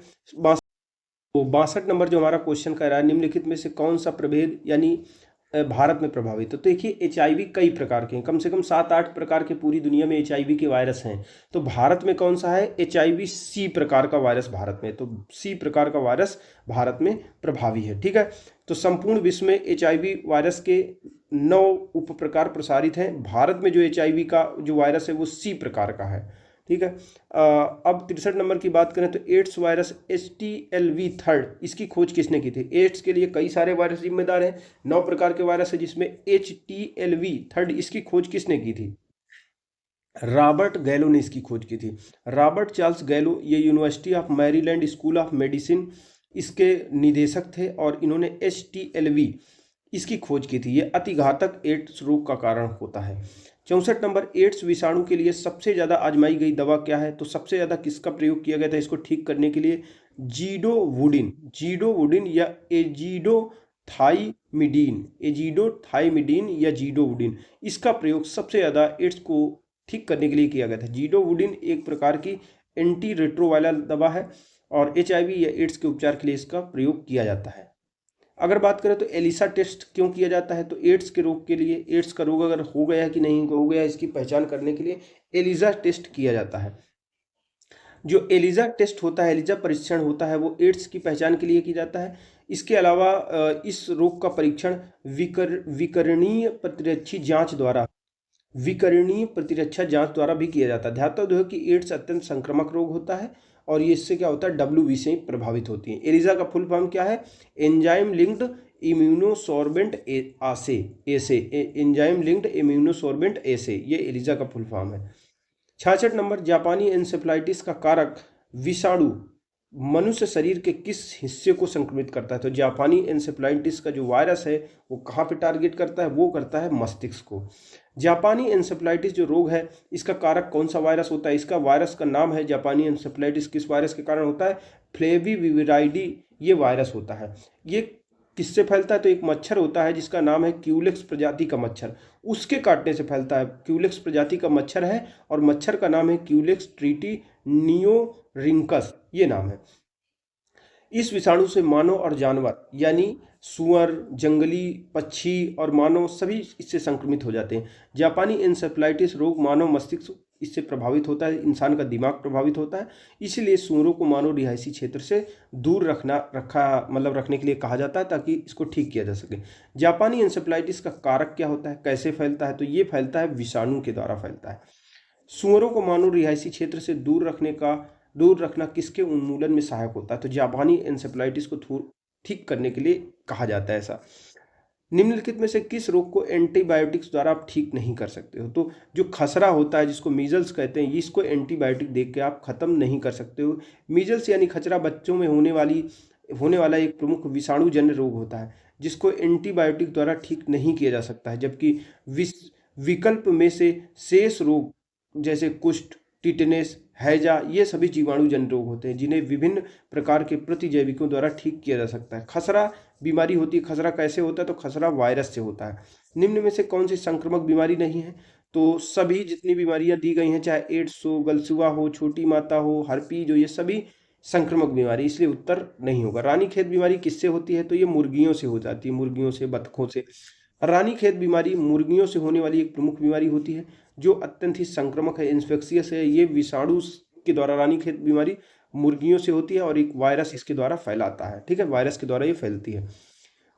तो 62 नंबर जो हमारा क्वेश्चन कह रहा है, निम्नलिखित में से कौन सा प्रभेद यानी भारत में प्रभावित है? तो देखिए एचआईवी कई प्रकार के हैं, कम से कम 7-8 प्रकार के पूरी दुनिया में एचआईवी के वायरस हैं। तो भारत में कौन सा है? एचआईवी सी प्रकार का वायरस भारत में, तो सी प्रकार का वायरस भारत में प्रभावी है, ठीक है। तो संपूर्ण विश्व में एचआईवी वायरस के 9 उप प्रकार प्रसारित हैं। भारत में जो एचआईवी का जो वायरस है वो सी प्रकार का है, ठीक है। अब 63 नंबर की बात करें तो एड्स वायरस HTLV थर्ड, इसकी खोज किसने की थी? एड्स के लिए कई सारे वायरस जिम्मेदार हैं, 9 प्रकार के वायरस है, जिसमें HTLV थर्ड इसकी खोज किसने की थी? रॉबर्ट गैलो ने इसकी खोज की थी। रॉबर्ट चार्ल्स गैलो ये university of Maryland school of medicine इसके निदेशक थे, और इन्होंने HTLV इसकी खोज की थी। ये अति घातक एड्स रोग का कारण होता है। 64 नंबर, एड्स विषाणु के लिए सबसे ज़्यादा आजमाई गई दवा क्या है? तो सबसे ज़्यादा किसका प्रयोग किया गया था इसको ठीक करने के लिए? जीडोवुडिन या एजिडोथाइमिडीन या जीडोवुडिन, इसका प्रयोग सबसे ज़्यादा एड्स को ठीक करने के लिए किया गया था। जीडोवुडिन एक प्रकार की एंटी रेट्रोवायरल दवा है, और एचआईवी या एड्स के उपचार के लिए इसका प्रयोग किया जाता है। अगर बात करें तो एलिसा टेस्ट क्यों किया जाता है? तो एड्स के रोग के लिए, एड्स का रोग अगर हो गया है कि नहीं हो गया इसकी पहचान करने के लिए एलिसा टेस्ट किया जाता है। जो एलिसा टेस्ट होता है, एलिसा परीक्षण होता है, वो एड्स की पहचान के लिए किया जाता है। इसके अलावा इस रोग का परीक्षण विकरणीय प्रतिरक्षा जांच द्वारा भी किया जाता है। ध्यान दो कि एड्स अत्यंत संक्रामक रोग होता है, और ये इससे क्या होता है? WB से प्रभावित होती है। एलिसा का फुल फॉर्म क्या है? एंजाइम लिंक्ड इम्यूनोसॉर्बेंट एसे, एंजाइम लिंक्ड इम्यूनोसॉर्बेंट एसे, ये एलिसा का फुल फॉर्म है। 66 नंबर, जापानी एन्सेफलाइटिस का कारक विषाणु मनुष्य शरीर के किस हिस्से को संक्रमित करता है? तो जापानी एन्सेफेलाइटिस का जो वायरस है वो कहाँ पे टारगेट करता है? वो करता है मस्तिष्क को। जापानी एन्सेफेलाइटिस जो रोग है इसका कारक कौन सा वायरस होता है? इसका वायरस का नाम है जापानी एन्सेफेलाइटिस। किस वायरस के कारण होता है? फ्लेविविराइडी ये वायरस होता है। ये किससे फैलता है? तो एक मच्छर होता है जिसका नाम है क्यूलेक्स प्रजाति का मच्छर, उसके काटने से फैलता है। क्यूलेक्स प्रजाति का मच्छर है और मच्छर का नाम है क्यूलेक्स ट्रीटी नियोरिंकस, ये नाम है। इस विषाणु से मानव और जानवर यानी सुअर, जंगली पक्षी और मानव सभी इससे संक्रमित हो जाते हैं। जापानी एन्सेफेलाइटिस रोग मानव मस्तिष्क इससे प्रभावित होता है, इंसान का दिमाग प्रभावित होता है। इसीलिए सुअरों को मानव रिहायशी क्षेत्र से दूर रखने के लिए कहा जाता है ताकि इसको ठीक किया जा सके। जापानी एन्सेफेलाइटिस का कारक क्या होता है, कैसे फैलता है? तो ये फैलता है विषाणु के द्वारा फैलता है। सुअरों को मानव रिहायशी क्षेत्र से दूर रखना किसके उन्मूलन में सहायक होता है? तो जापानी एन्सेफेलाइटिस को ठीक करने के लिए कहा जाता है ऐसा। निम्नलिखित में से किस रोग को एंटीबायोटिक्स द्वारा आप ठीक नहीं कर सकते हो? तो जो खसरा होता है जिसको मीजल्स कहते हैं, इसको एंटीबायोटिक दे के आप खत्म नहीं कर सकते हो। मीजल्स यानी खसरा बच्चों में होने वाला एक प्रमुख विषाणुजन्य रोग होता है जिसको एंटीबायोटिक द्वारा ठीक नहीं किया जा सकता है, जबकि विकल्प में से शेष रोग जैसे कुष्ठ, टिटनेस, हैजा ये सभी जीवाणुजन्य रोग होते हैं जिन्हें विभिन्न प्रकार के प्रतिजैविकों द्वारा ठीक किया जा सकता है। खसरा बीमारी होती है। खसरा कैसे होता है? तो खसरा वायरस से होता है। निम्न में से कौन सी संक्रामक बीमारी नहीं है? तो सभी जितनी बीमारियां दी गई हैं, चाहे एड्स हो, गलसुआ हो, छोटी माता हो, हर्पीज हो, ये सभी संक्रामक बीमारी, इसलिए उत्तर नहीं होगा। रानीखेत बीमारी किससे होती है? तो ये मुर्गियों से हो जाती है, मुर्गियों से, बतखों से। रानीखेत बीमारी मुर्गियों से होने वाली एक प्रमुख बीमारी होती है जो अत्यंत ही संक्रामक है, इन्फेक्शियस है। ये विषाणु के द्वारा रानीखेत बीमारी मुर्गियों से होती है और एक वायरस इसके द्वारा फैलाता है। ठीक है, वायरस के द्वारा ये फैलती है।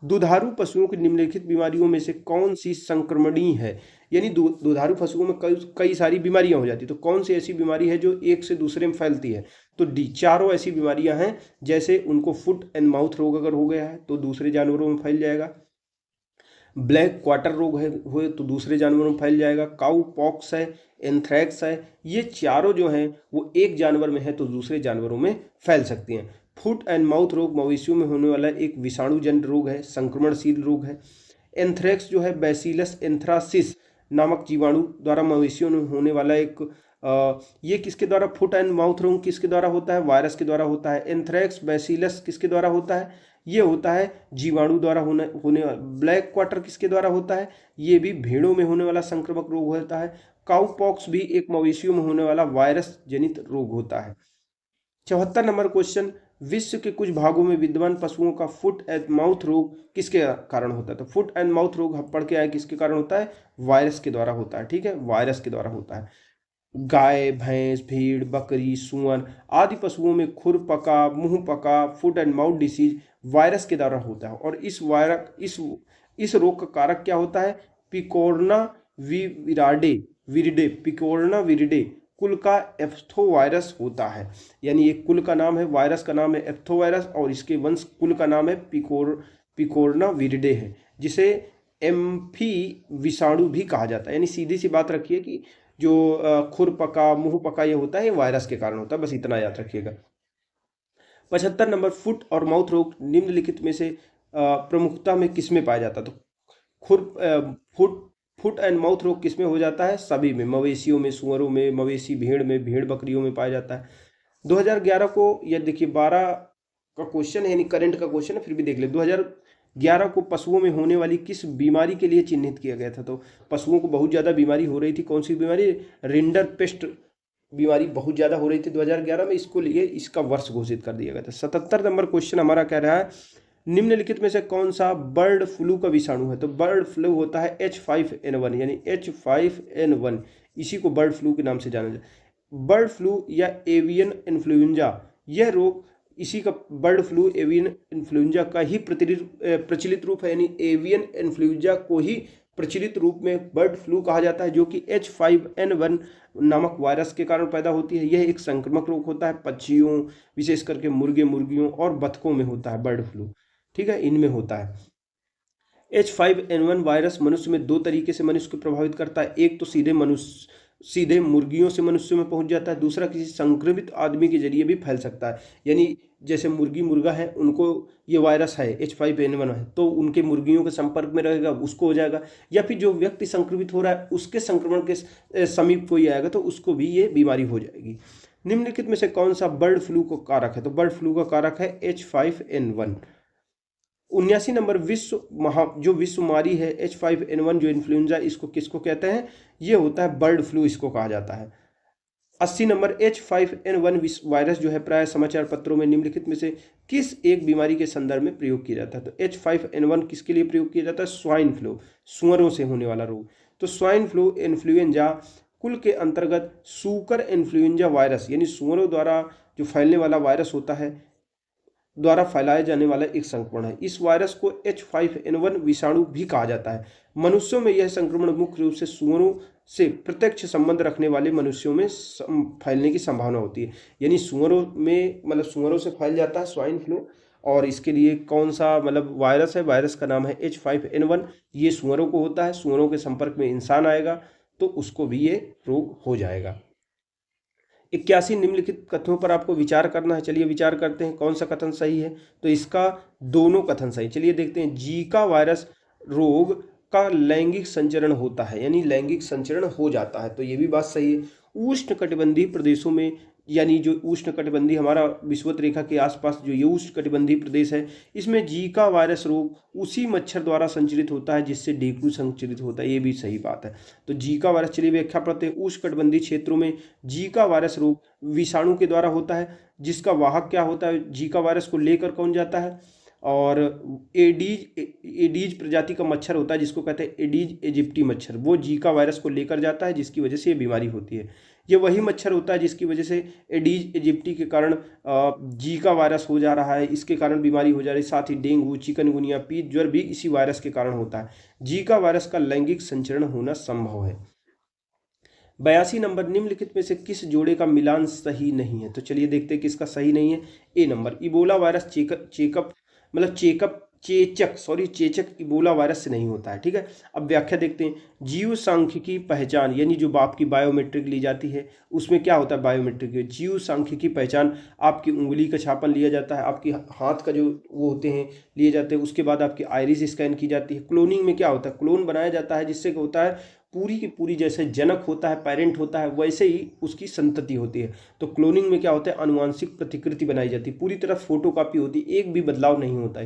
दुधारू पशुओं की निम्नलिखित बीमारियों में से कौन सी संक्रमणीय है? यानी दुधारू पशुओं में कई सारी बीमारियां हो जाती है, तो कौन सी ऐसी बीमारी है जो एक से दूसरे में फैलती है? तो डी चारों ऐसी बीमारियां हैं। जैसे उनको फुट एंड माउथ रोग अगर हो गया है तो दूसरे जानवरों में फैल जाएगा। ब्लैक क्वार्टर रोग हुए तो दूसरे जानवरों में फैल जाएगा। काउ पॉक्स है, एंथ्रैक्स है, ये चारों जो हैं वो एक जानवर में है तो दूसरे जानवरों में फैल सकती हैं। फुट एंड माउथ रोग मवेशियों में होने वाला एक विषाणुजन्य रोग है, संक्रमणशील रोग है। एंथ्रैक्स जो है बैसिलस एंथ्रासिस नामक जीवाणु द्वारा मवेशियों में होने वाला एक ये किसके द्वारा? फुट एंड माउथ रोग किसके द्वारा होता है? वायरस के द्वारा होता है। एंथ्रैक्स बैसिलस किसके द्वारा होता है? ये होता है जीवाणु द्वारा होने वाला। ब्लैक क्वार्टर किसके द्वारा होता है? ये भी भेड़ों में होने वाला संक्रामक रोग होता है। काउपॉक्स भी एक मवेशियों में होने वाला वायरस जनित रोग होता है। 74 नंबर क्वेश्चन, विश्व के कुछ भागों में विद्यमान पशुओं का फुट एंड माउथ रोग किसके कारण होता है? तो फुट एंड माउथ रोग हम पढ़ के आए किसके कारण होता है? वायरस के द्वारा होता है। ठीक है, वायरस के द्वारा होता है। गाय, भैंस, भीड़, बकरी, सूअर आदि पशुओं में खुरपका, मुंह पका, foot and mouth disease virus के द्वारा होता है। और इस रोग का कारक क्या होता है? पिकोरना विरिडे, पिकोरना विरिडे कुल का एप्थो वायरस होता है। यानी एक कुल का नाम है, वायरस का नाम है एप्थो वायरस और इसके वंश कुल का नाम है पिकोरना विरिडे है, जिसे एम्फी विषाणु भी कहा जाता है। यानी सीधी सी बात रखिए कि जो खुरपका, मुंह पका ये होता है, ये वायरस के कारण होता है, बस इतना याद रखिएगा। 75 नंबर, फुट और माउथ रोग निम्नलिखित में से प्रमुखता में किसमें पाया जाता है? तो फुट एंड माउथ रोग किसमें हो जाता है? सभी में, मवेशियों में, सुअरों में, मवेशी भेड़ में, भेड़ बकरियों में पाया जाता है। 2011 को, यह देखिए 12 का क्वेश्चन है, यानी करंट का क्वेश्चन है, फिर भी देख ले। 2011 को पशुओं में होने वाली किस बीमारी के लिए चिन्हित किया गया था? तो पशुओं को बहुत ज़्यादा बीमारी हो रही थी। कौन सी बीमारी? रिंडर पेस्ट बीमारी बहुत ज़्यादा हो रही थी 2011 में, इसको लिए इसका वर्ष घोषित कर दिया गया था। 77 नंबर क्वेश्चन हमारा कह रहा है, निम्नलिखित में से कौन सा बर्ड फ्लू का विषाणु है? तो बर्ड फ्लू होता है H5N1, यानी H5N1, इसी को बर्ड फ्लू के नाम से जाना जाता है। बर्ड फ्लू या एवियन इन्फ्लुएंजा, यह रोग इसी का, बर्ड फ्लू एवियन इन्फ्लुएंजा का ही प्रचलित रूप है, यानी एवियन इन्फ्लुएंजा को ही प्रचलित रूप में बर्ड फ्लू कहा जाता है, जो कि H5N1 नामक वायरस के कारण पैदा होती है। यह एक संक्रामक रोग होता है, पक्षियों विशेष करके मुर्गे, मुर्गियों और बतखों में होता है बर्ड फ्लू। ठीक है, इनमें होता है। H5N1 वायरस मनुष्य में दो तरीके से मनुष्य को प्रभावित करता है। एक तो सीधे मनुष्य सीधे मुर्गियों से मनुष्यों में पहुंच जाता है, दूसरा किसी संक्रमित आदमी के जरिए भी फैल सकता है। यानी जैसे मुर्गी मुर्गा है, उनको ये वायरस है H5N1 है, तो उनके मुर्गियों के संपर्क में रहेगा, उसको हो जाएगा, या फिर जो व्यक्ति संक्रमित हो रहा है उसके संक्रमण के समीप कोई आएगा तो उसको भी ये बीमारी हो जाएगी। निम्नलिखित में से कौन सा बर्ड फ्लू का कारक है? तो बर्ड फ्लू का कारक है H5N1। 79 नंबर, जो विश्व महामारी है H5N1 जो इन्फ्लुएंजा, इसको किसको कहते हैं? ये होता है बर्ड फ्लू, इसको कहा जाता है। 80 नंबर, H5N1 वायरस जो है प्राय समाचार पत्रों में निम्नलिखित में से किस एक बीमारी के संदर्भ में प्रयोग किया जाता है? तो H5N1 किसके लिए प्रयोग किया जाता है? स्वाइन फ्लू, सुअरों से होने वाला रोग। तो स्वाइन फ्लू इन्फ्लुएंजा कुल के अंतर्गत सुकर इन्फ्लुएंजा वायरस, यानी सुअरों द्वारा जो फैलने वाला वायरस होता है, द्वारा फैलाया जाने वाला एक संक्रमण है। इस वायरस को H5N1 विषाणु भी कहा जाता है। मनुष्यों में यह संक्रमण मुख्य रूप से सुअरों से प्रत्यक्ष संबंध रखने वाले मनुष्यों में फैलने की संभावना होती है। यानी सुअरों में, मतलब सुअरों से फैल जाता है स्वाइन फ्लू। और इसके लिए कौन सा मतलब वायरस है? वायरस का नाम है H5N1। ये सुअरों को होता है, सुअरों के संपर्क में इंसान आएगा तो उसको भी ये रोग हो जाएगा। 81 निम्नलिखित कथनों पर आपको विचार करना है। चलिए विचार करते हैं कौन सा कथन सही है। तो इसका दोनों कथन सही। चलिए देखते हैं। जीका वायरस रोग का लैंगिक संचरण होता है, यानी लैंगिक संचरण हो जाता है, तो ये भी बात सही है। उष्णकटिबंधीय प्रदेशों में, यानी जो उष्णकटिबंधीय हमारा विषुवत रेखा के आसपास जो ये उष्णकटिबंधीय प्रदेश है, इसमें जीका वायरस रोग उसी मच्छर द्वारा संचरित होता है जिससे डेंगू संचरित होता है, ये भी सही बात है। तो जीका वायरस, चलिए व्याख्या पढ़ते हैं। उष्णकटिबंधीय क्षेत्रों में जीका वायरस रोग विषाणु के द्वारा होता है, जिसका वाहक क्या होता है? जीका वायरस को लेकर कौन जाता है? और एडीज प्रजाति का मच्छर होता है जिसको कहते हैं एडीज इजिप्टी मच्छर, वो जीका वायरस को लेकर जाता है जिसकी वजह से ये बीमारी होती है। ये वही मच्छर होता है जिसकी वजह से एडीज इजिप्टी के कारण जीका वायरस हो जा रहा है, इसके कारण बीमारी हो जा रही है। साथ ही डेंगू, चिकनगुनिया, पीत ज्वर भी इसी वायरस के कारण होता है। जीका वायरस का लैंगिक संचरण होना संभव है। 82 नंबर, निम्नलिखित में से किस जोड़े का मिलान सही नहीं है? तो चलिए देखते हैं किसका सही नहीं है। ए नंबर, इबोला वायरस चेचक इबोला वायरस से नहीं होता है। ठीक है, अब व्याख्या देखते हैं। जीव सांख्यिकी पहचान, यानी जो आपकी बायोमेट्रिक ली जाती है उसमें क्या होता है? बायोमेट्रिक जीव सांख्यिकी पहचान, आपकी उंगली का छापन लिया जाता है, आपकी हाथ का जो वो होते हैं लिए जाते हैं, उसके बाद आपकी आइरिस स्कैन की जाती है। क्लोनिंग में क्या होता है? क्लोन बनाया जाता है जिससे क्या होता है, पूरी की पूरी जैसे जनक होता है, पेरेंट होता है, वैसे ही उसकी संतति होती है। तो क्लोनिंग में क्या होता है? आनुवांशिक प्रतिकृति बनाई जाती है, पूरी तरह फोटोकॉपी होती है, एक भी बदलाव नहीं होता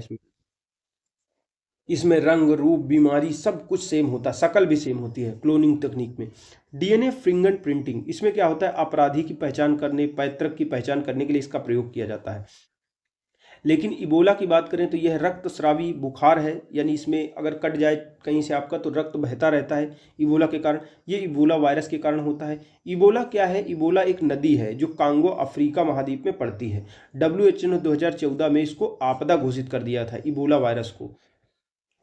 इसमें रंग रूप बीमारी सब कुछ सेम होता है, शकल भी सेम होती है क्लोनिंग तकनीक में। डीएनए फिंगर प्रिंटिंग, इसमें क्या होता है? अपराधी की पहचान करने, पैतृक की पहचान करने के लिए इसका प्रयोग किया जाता है। लेकिन इबोला की बात करें तो यह रक्तस्रावी बुखार है, यानी इसमें अगर कट जाए कहीं से आपका तो रक्त बहता रहता है इबोला के कारण, ये इबोला वायरस के कारण होता है। इबोला क्या है? इबोला एक नदी है जो कांगो अफ्रीका महाद्वीप में पड़ती है। WHO ने 2014 में इसको आपदा घोषित कर दिया था, इबोला वायरस को।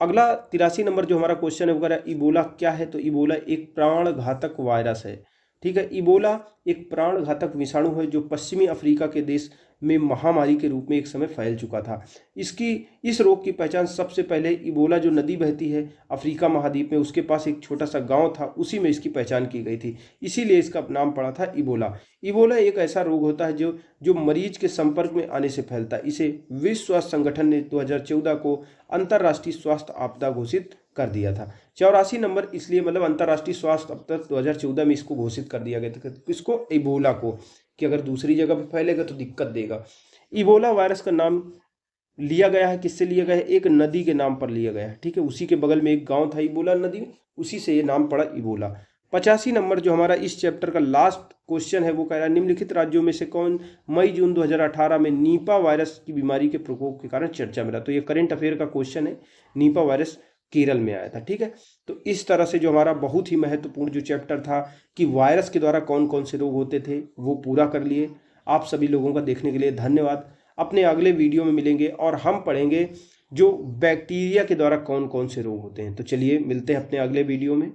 अगला 83 नंबर जो हमारा क्वेश्चन है वो कह रहा है इबोला क्या है? तो इबोला एक प्राणघातक वायरस है। ठीक है, इबोला एक प्राणघातक विषाणु है जो पश्चिमी अफ्रीका के देश में महामारी के रूप में एक समय फैल चुका था। इस रोग की पहचान सबसे पहले इबोला जो नदी बहती है अफ्रीका महाद्वीप में, उसके पास एक छोटा सा गांव था, उसी में इसकी पहचान की गई थी, इसीलिए इसका नाम पड़ा था इबोला। इबोला एक ऐसा रोग होता है जो मरीज के संपर्क में आने से फैलता है। इसे विश्व स्वास्थ्य संगठन ने 2014 को अंतर्राष्ट्रीय स्वास्थ्य आपदा घोषित कर दिया था। 84 नंबर, इसलिए मतलब अंतर्राष्ट्रीय स्वास्थ्य आपदा 2014 में इसको घोषित कर दिया गया था, किसको? इबोला को, कि अगर दूसरी जगह पर फैलेगा तो दिक्कत देगा। इबोला वायरस का नाम लिया गया है, किससे लिया गया है? एक नदी के नाम पर लिया गया है। ठीक है, उसी के बगल में एक गांव था इबोला नदी, उसी से ये नाम पड़ा इबोला। 85 नंबर जो हमारा इस चैप्टर का लास्ट क्वेश्चन है वो कह रहा है निम्नलिखित राज्यों में से कौन मई-जून 2018 में नीपा वायरस की बीमारी के प्रकोप के कारण चर्चा में रहा? तो ये करंट अफेयर का क्वेश्चन है, नीपा वायरस केरल में आया था। ठीक है, तो इस तरह से जो हमारा बहुत ही महत्वपूर्ण जो चैप्टर था कि वायरस के द्वारा कौन कौन से रोग होते थे वो पूरा कर लिए। आप सभी लोगों का देखने के लिए धन्यवाद। अपने अगले वीडियो में मिलेंगे और हम पढ़ेंगे जो बैक्टीरिया के द्वारा कौन कौन से रोग होते हैं। तो चलिए मिलते हैं अपने अगले वीडियो में।